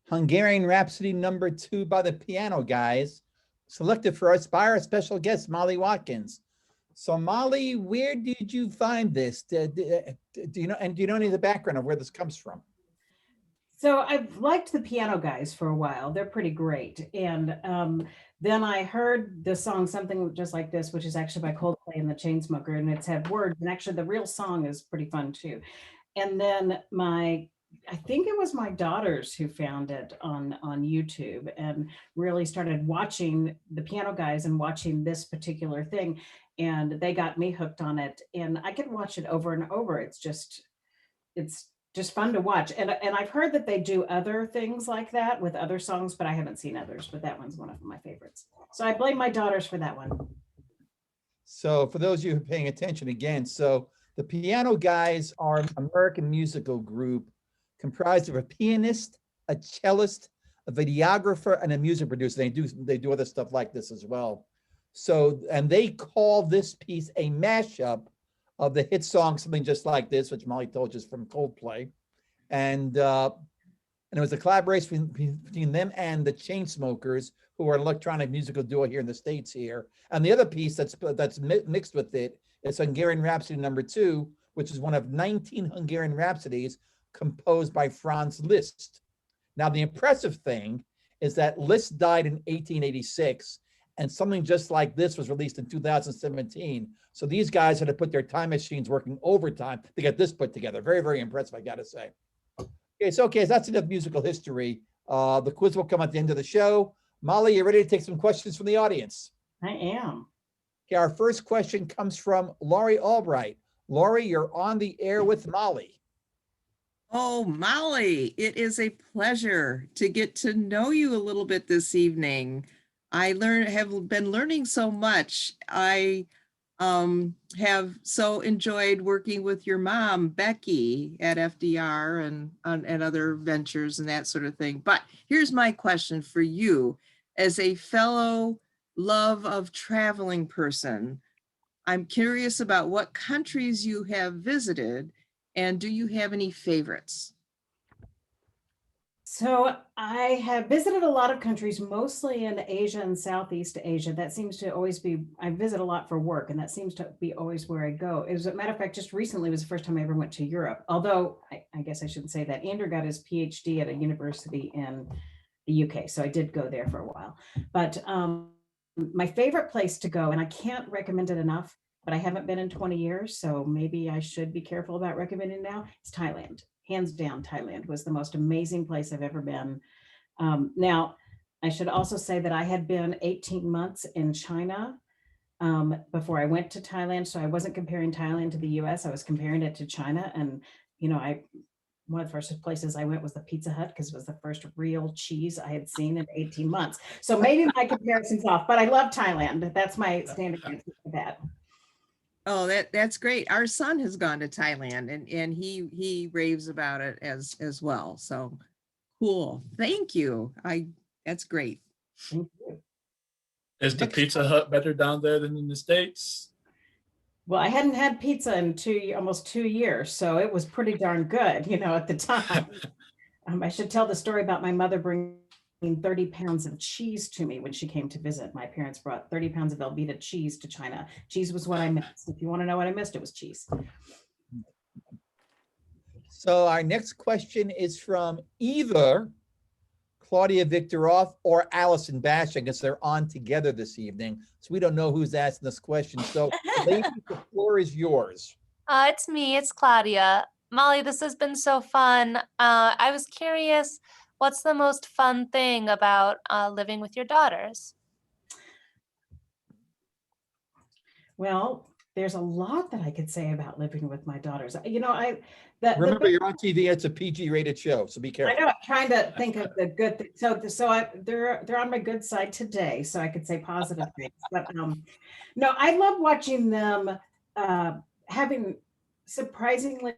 Hungarian Rhapsody #2 by the Piano Guys, selected for us by our special guest, Molly Watkins. So Molly, where did you find this? Do you know, and do you know any of the background of where this comes from? So I've liked the Piano Guys for a while. They're pretty great. And then I heard the song Something Just Like This, which is actually by Coldplay and the Chainsmoker, and it's had words. And actually the real song is pretty fun too. And then I think it was my daughters who found it on YouTube and really started watching the Piano Guys and watching this particular thing. And they got me hooked on it. And I could watch it over and over. It's just fun to watch. And I've heard that they do other things like that with other songs, but I haven't seen others, but that one's one of my favorites. So I blame my daughters for that one. So for those of you who are paying attention again, so the Piano Guys are an American musical group comprised of a pianist, a cellist, a videographer, and a music producer. They do other stuff like this as well. So, and they call this piece a mashup of the hit song Something Just Like This, which Molly told you is from Coldplay. And it was a collaboration between them and the Chainsmokers, who are an electronic musical duo here in the States here. And the other piece that's mixed with it is Hungarian Rhapsody #2, which is one of 19 Hungarian Rhapsodies composed by Franz Liszt. Now, the impressive thing is that Liszt died in 1886, and Something Just Like This was released in 2017. So these guys had to put their time machines working overtime to get this put together. Very, very impressive, I gotta say. Okay, so that's enough musical history. The quiz will come at the end of the show. Molly, you ready to take some questions from the audience? I am. Okay, our first question comes from Laurie Albright. Laurie, you're on the air with Molly. Oh, Molly, it is a pleasure to get to know you a little bit this evening. I have been learning so much. I have so enjoyed working with your mom, Becky, at FDR and other ventures and that sort of thing. But here's my question for you. As a fellow love of traveling person, I'm curious about what countries you have visited, and do you have any favorites? So I have visited a lot of countries, mostly in Asia and Southeast Asia. That seems to always be, I visit a lot for work, and that seems to be always where I go. As a matter of fact, just recently was the first time I ever went to Europe. Although I guess I shouldn't say that. Andrew got his PhD at a university in the UK. So I did go there for a while. But my favorite place to go, and I can't recommend it enough, but I haven't been in 20 years, so maybe I should be careful about recommending now, it's Thailand. Hands down, Thailand was the most amazing place I've ever been. Now, I should also say that I had been 18 months in China before I went to Thailand. So I wasn't comparing Thailand to the US, I was comparing it to China. And, you know, one of the first places I went was the Pizza Hut, because it was the first real cheese I had seen in 18 months. So maybe my comparison's off, but I love Thailand. That's my standard answer for that. Oh, that's great. Our son has gone to Thailand and he raves about it as well. So cool. Thank you. That's great. Thank you. Is the Pizza Hut better down there than in the States? Well, I hadn't had pizza in almost 2 years, so it was pretty darn good, you know, at the time. I should tell the story about my mother bringing 30 pounds of cheese to me when she came to visit. My parents brought 30 pounds of Velveeta cheese to China. Cheese was what I missed. If you want to know what I missed, it was cheese. So our next question is from either Claudia Victorov or Allison Bash. I guess they're on together this evening, so we don't know who's asking this question. So ladies, the floor is yours. It's me, it's Claudia. Molly, this has been so fun. I was curious, what's the most fun thing about living with your daughters? Well, there's a lot that I could say about living with my daughters. You know, Remember, you're on TV. It's a PG-rated show, so be careful. I know. I'm trying to think of the good thing. They're on my good side today, so I could say positive things. But no, I love watching them having surprisingly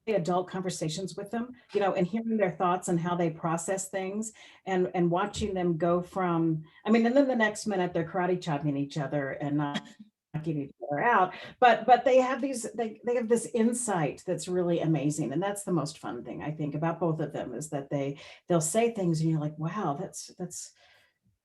adult conversations with them, you know, and hearing their thoughts and how they process things, and watching them go from, I mean, and then the next minute they're karate chopping each other and not knocking each other out, but they have they have this insight that's really amazing, and that's the most fun thing I think about both of them, is that they'll say things and you're like, wow, that's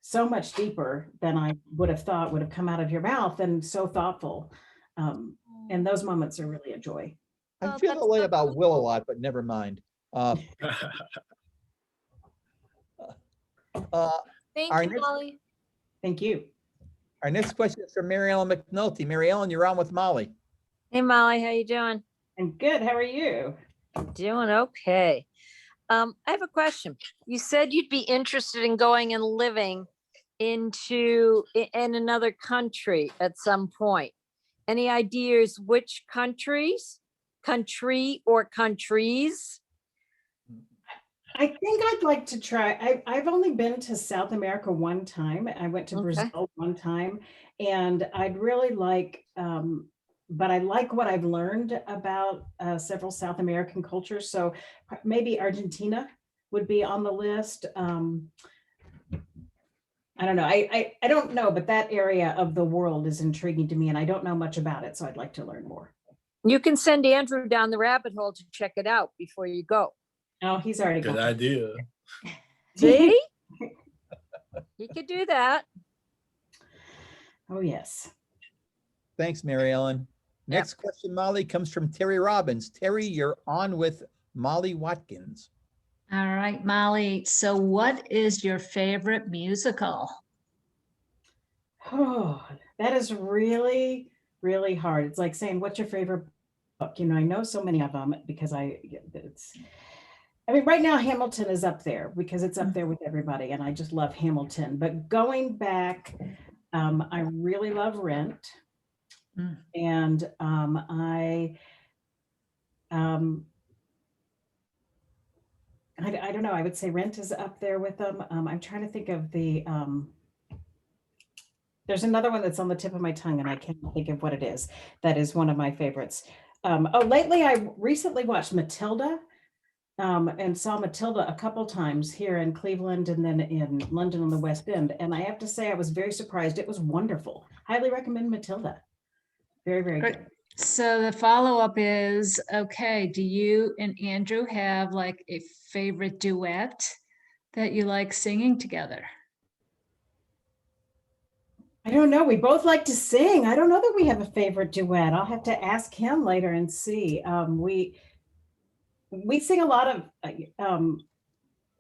so much deeper than I would have thought would have come out of your mouth, and so thoughtful. And those moments are really a joy. I Oh, feel that's the way so about Will a cool. lot, but never mind. Thank Our you, next- Molly. Thank you. Our next question is from Mary Ellen McNulty. Mary Ellen, you're on with Molly. Hey Molly, how you doing? And good. How are you? Doing okay. I have a question. You said you'd be interested in going and living in another country at some point. Any ideas which country or countries? I think I'd like to try. I've only been to South America one time. I went to Okay. Brazil one time, and I'd really like, but I like what I've learned about several South American cultures. So maybe Argentina would be on the list. I don't know. I don't know, but that area of the world is intriguing to me, and I don't know much about it, so I'd like to learn more. You can send Andrew down the rabbit hole to check it out before you go. Oh, he's already Good gone. idea. See? He could do that. Oh, yes. Thanks, Mary Ellen. Next question, Molly, comes from Terry Robbins. Terry, you're on with Molly Watkins. All right, Molly. So what is your favorite musical? Oh, that is really, really hard. It's like saying, what's your favorite book? You know, I know so many of them because I mean, right now Hamilton is up there because it's up there with everybody, and I just love Hamilton. But going back, I really love Rent. And I don't know, I would say Rent is up there with them. I'm trying to think of there's another one that's on the tip of my tongue and I can't think of what it is. That is one of my favorites. Lately I recently watched Matilda, and saw Matilda a couple times here in Cleveland and then in London on the West End. And I have to say, I was very surprised. It was wonderful. Highly recommend Matilda. Very, very Great. good. So the follow-up is, okay, do you and Andrew have like a favorite duet that you like singing together? I don't know. We both like to sing. I don't know that we have a favorite duet. I'll have to ask him later and see. We sing a lot of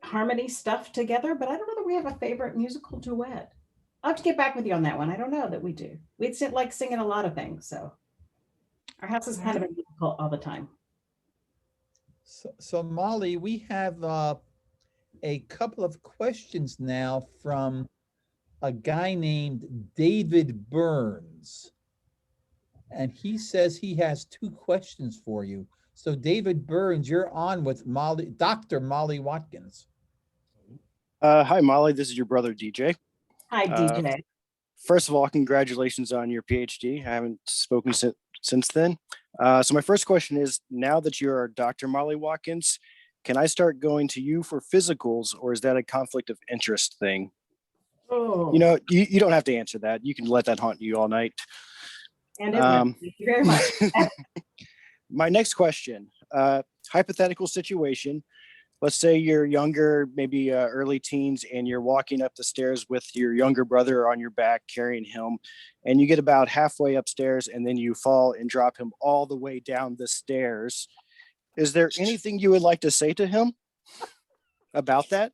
harmony stuff together, but I don't know that we have a favorite musical duet. I'll have to get back with you on that one. I don't know that we do. We'd like singing a lot of things. So our house is kind of a musical all the time. So Molly, we have a couple of questions now from a guy named David Burns. And he says he has two questions for you. So David Burns, you're on with Dr. Molly Watkins. Hi, Molly. This is your brother, DJ. Hi, DJ. First of all, congratulations on your PhD. I haven't spoken since then. So my first question is, now that you're Dr. Molly Watkins, can I start going to you for physicals, or is that a conflict of interest thing? Oh. You know, you don't have to answer that. You can let that haunt you all night. And thank you very much. My next question, hypothetical situation. Let's say you're younger, maybe early teens, and you're walking up the stairs with your younger brother on your back, carrying him, and you get about halfway upstairs and then you fall and drop him all the way down the stairs. Is there anything you would like to say to him about that?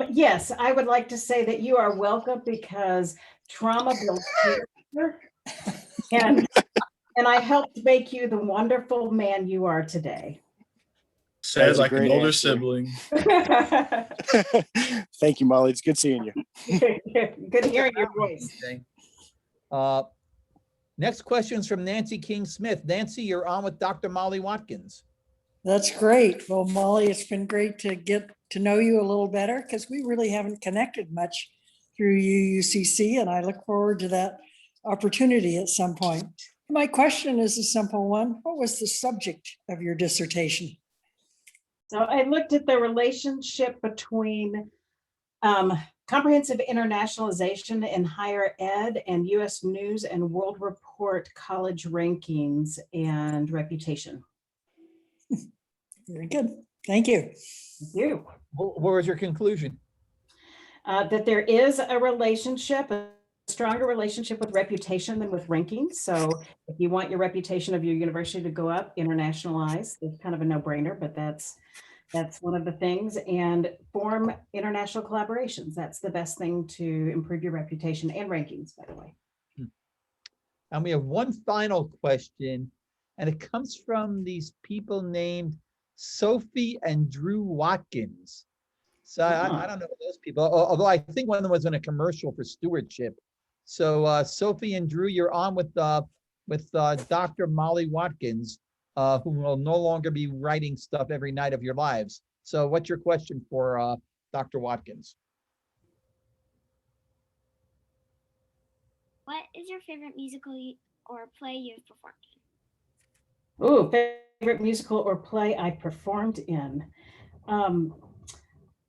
Yes, I would like to say that you are welcome, because trauma builds character, and I helped make you the wonderful man you are today. Said like an older answer. sibling. Thank you, Molly. It's good seeing you. Good hearing your voice. Next question is from Nancy King Smith. Nancy, you're on with Dr. Molly Watkins. That's great. Well, Molly, it's been great to get to know you a little better, because we really haven't connected much through UUCC, and I look forward to that opportunity at some point. My question is a simple one. What was the subject of your dissertation? So I looked at the relationship between Comprehensive Internationalization in Higher Ed and U.S. News and World Report College Rankings and Reputation. Very good. Thank you. Thank you. What was your conclusion? That there is a relationship, a stronger relationship with reputation than with rankings. So if you want your reputation of your university to go up, internationalize. It's kind of a no-brainer, but that's one of the things. And form international collaborations. That's the best thing to improve your reputation and rankings, by the way. And we have one final question, and it comes from these people named Sophie and Drew Watkins. So I don't know those people, although I think one of them was in a commercial for stewardship. So Sophie and Drew, you're on with Dr. Molly Watkins, who will no longer be writing stuff every night of your lives. So what's your question for Dr. Watkins? What is your favorite musical or play you've performed in? Oh, favorite musical or play I performed in.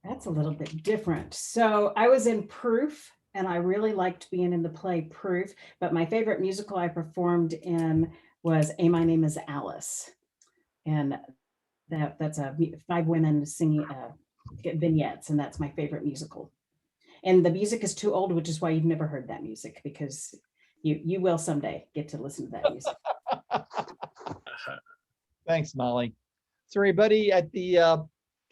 That's a little bit different. So I was in Proof, and I really liked being in the play Proof, but my favorite musical I performed in was My Name is Alice. And that's 5 women singing vignettes, and that's my favorite musical. And the music is too old, which is why you've never heard that music, because you will someday get to listen to that music. Thanks, Molly. So everybody, at the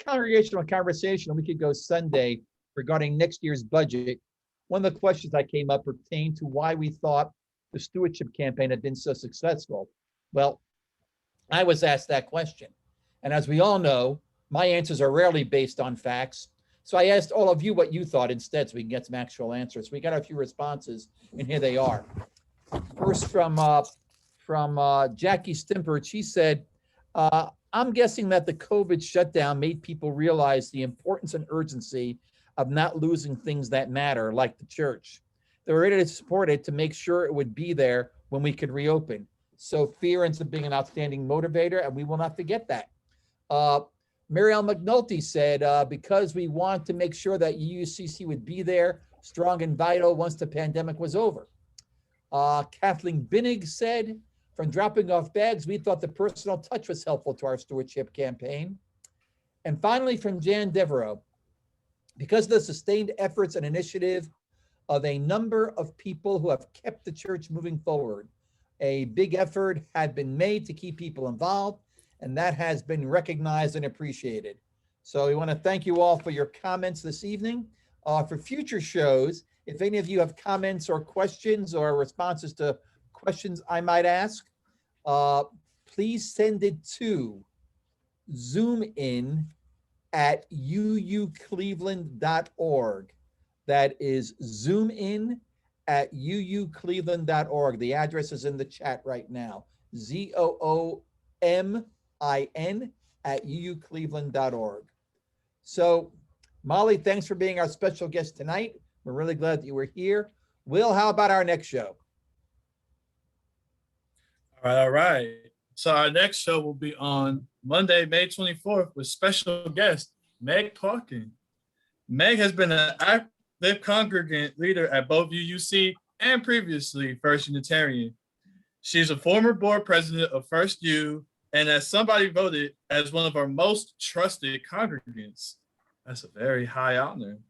congregational conversation a week ago Sunday regarding next year's budget, one of the questions that came up pertained to why we thought the stewardship campaign had been so successful. Well, I was asked that question. And as we all know, my answers are rarely based on facts. So I asked all of you what you thought instead, so we can get some actual answers. We got a few responses, and here they are. First from Jackie Stimpert. She said, I'm guessing that the COVID shutdown made people realize the importance and urgency of not losing things that matter, like the church. They were ready to support it to make sure it would be there when we could reopen. So fear ends up being an outstanding motivator, and we will not forget that. Marielle McNulty said, because we want to make sure that UUCC would be there, strong and vital once the pandemic was over. Kathleen Binnig said, from dropping off bags, we thought the personal touch was helpful to our stewardship campaign. And finally, from Jan Devereaux, because of the sustained efforts and initiative of a number of people who have kept the church moving forward, a big effort had been made to keep people involved, and that has been recognized and appreciated. So we want to thank you all for your comments this evening. For future shows, if any of you have comments or questions or responses to questions I might ask, please send it to zoomin@uucleveland.org. That is zoomin@uucleveland.org. The address is in the chat right now. ZOOMIN@uucleveland.org. So, Molly, thanks for being our special guest tonight. We're really glad that you were here. Will, how about our next show? All right. So our next show will be on Monday, May 24th with special guest Meg Parkin. Meg has been an active congregant leader at both UUC and previously First Unitarian. She's a former board president of First U, and as somebody voted as one of our most trusted congregants. That's a very high honor.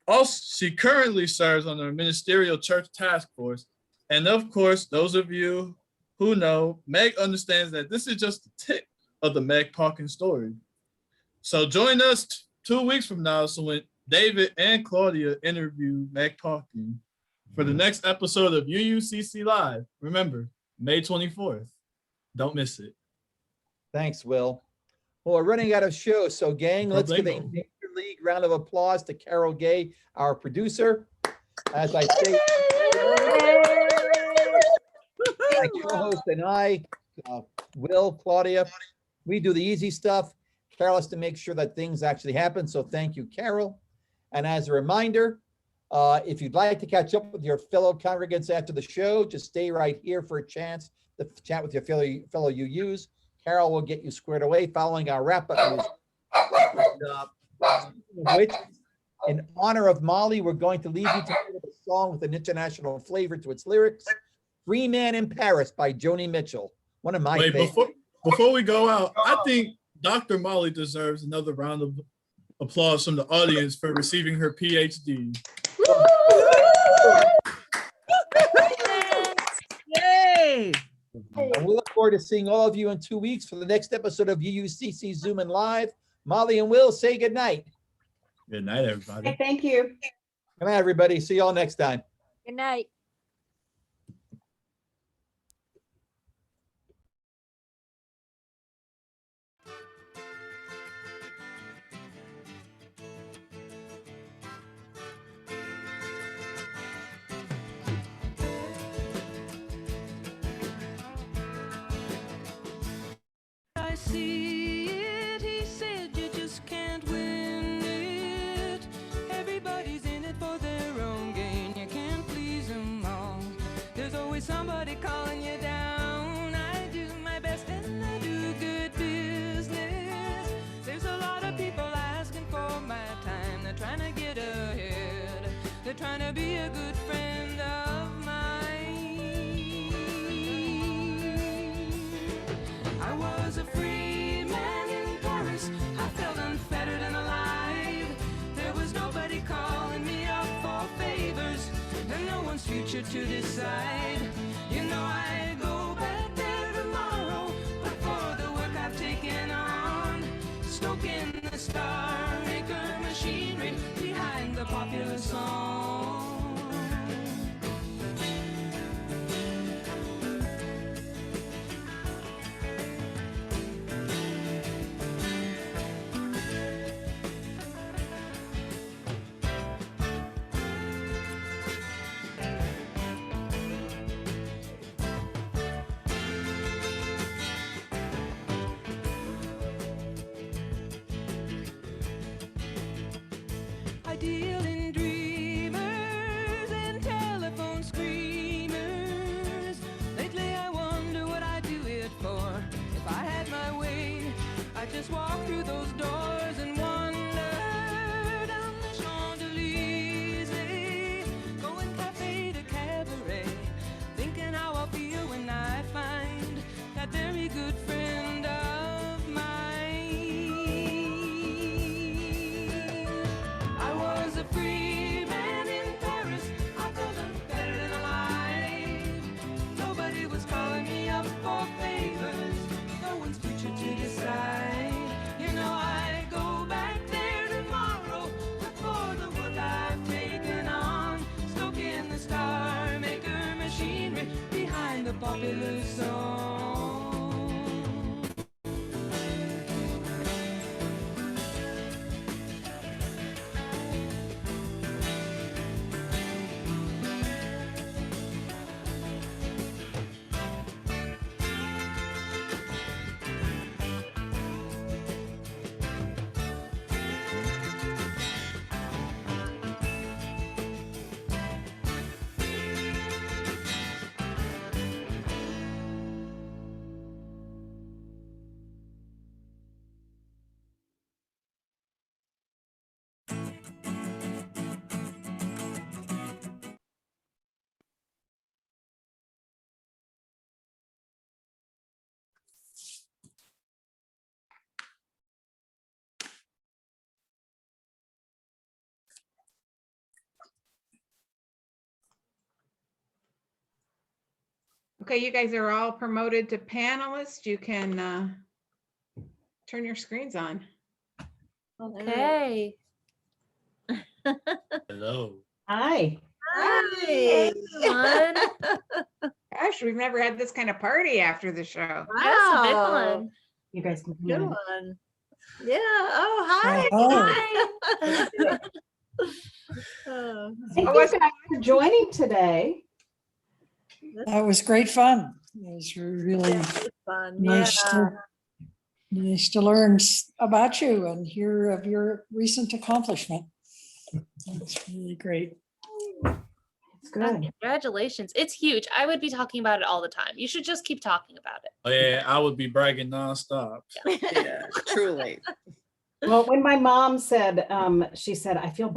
Also, she currently serves on the Ministerial Church Task Force. And of course, those of you who know, Meg understands that this is just the tip of the Meg Parkin story. So join us 2 weeks from now, so when David and Claudia interview Meg Parkin for the next episode of UUCC Live. Remember, May 24th. Don't miss it. Thanks, Will. Well, we're running out of shows, so gang, let's give a Major League round of applause to Carol Gay, our producer. As I say, my co-host and I, Will, Claudia, we do the easy stuff. Carol has to make sure that things actually happen, so thank you, Carol. And as a reminder, if you'd like to catch up with your fellow congregants after the show, just stay right here for a chance to chat with your fellow UUs. Carol will get you squared away following our wrap-up news. Which In honor of Molly, we're going to leave you tonight with a song with an international flavor to its lyrics. Free Man in Paris by Joni Mitchell. One of my Wait, favorites. before we go out, I think Dr. Molly deserves another round of applause from the audience for receiving her PhD. Yay! And we look forward to seeing all of you in 2 weeks for the next episode of UUCC Zoom-In Live. Molly and Will, say good night. Good night, everybody. Okay, thank you. Good night, everybody. See you all next time. Good night. I see it, he said you just can't win it. Everybody's in it for their own gain, you can't please them all. There's always somebody calling you down. I do my best and I do good business. There's a lot of people asking for my time. They're trying to get ahead. They're trying to be a good friend of mine. I was a free man in Paris. I felt unfettered and alive. There was nobody calling me up for favors, and no one's future to decide. You know I go back there tomorrow, but for the work I've taken on, stoking the star maker machinery behind the popular song. I deal in dreamers and telephone screamers. Lately I wonder what I'd do it for. If I had my way, I'd just walk through those doors and wander down the Champs-Élysées, going cafe to cabaret, thinking how I'll feel when I find that very good friend of mine. I was a free man in Paris. I felt unfettered and alive. Nobody was calling me up for favors. No one's future to decide. You know I go back there tomorrow, but for the work I've taken on, stoking the star maker machinery behind the popular song. Okay, you guys are all promoted to panelists. You can turn your screens on. Okay. Hello. Hi. Hi, everyone. Gosh, we've never had this kind of party after the show. That's a big one. You guys can come Good in. one. Yeah. Oh, hi. Oh. Oh, Thank you guys for joining today. That was great fun. It was really that was fun. nice Yeah. nice to learn about you and hear of your recent accomplishment. That's really great. It's good. Congratulations. It's huge. I would be talking about it all the time. You should just keep talking about it. Oh yeah, I would be bragging nonstop. Yeah, truly. Well, when my mom said, she said, I feel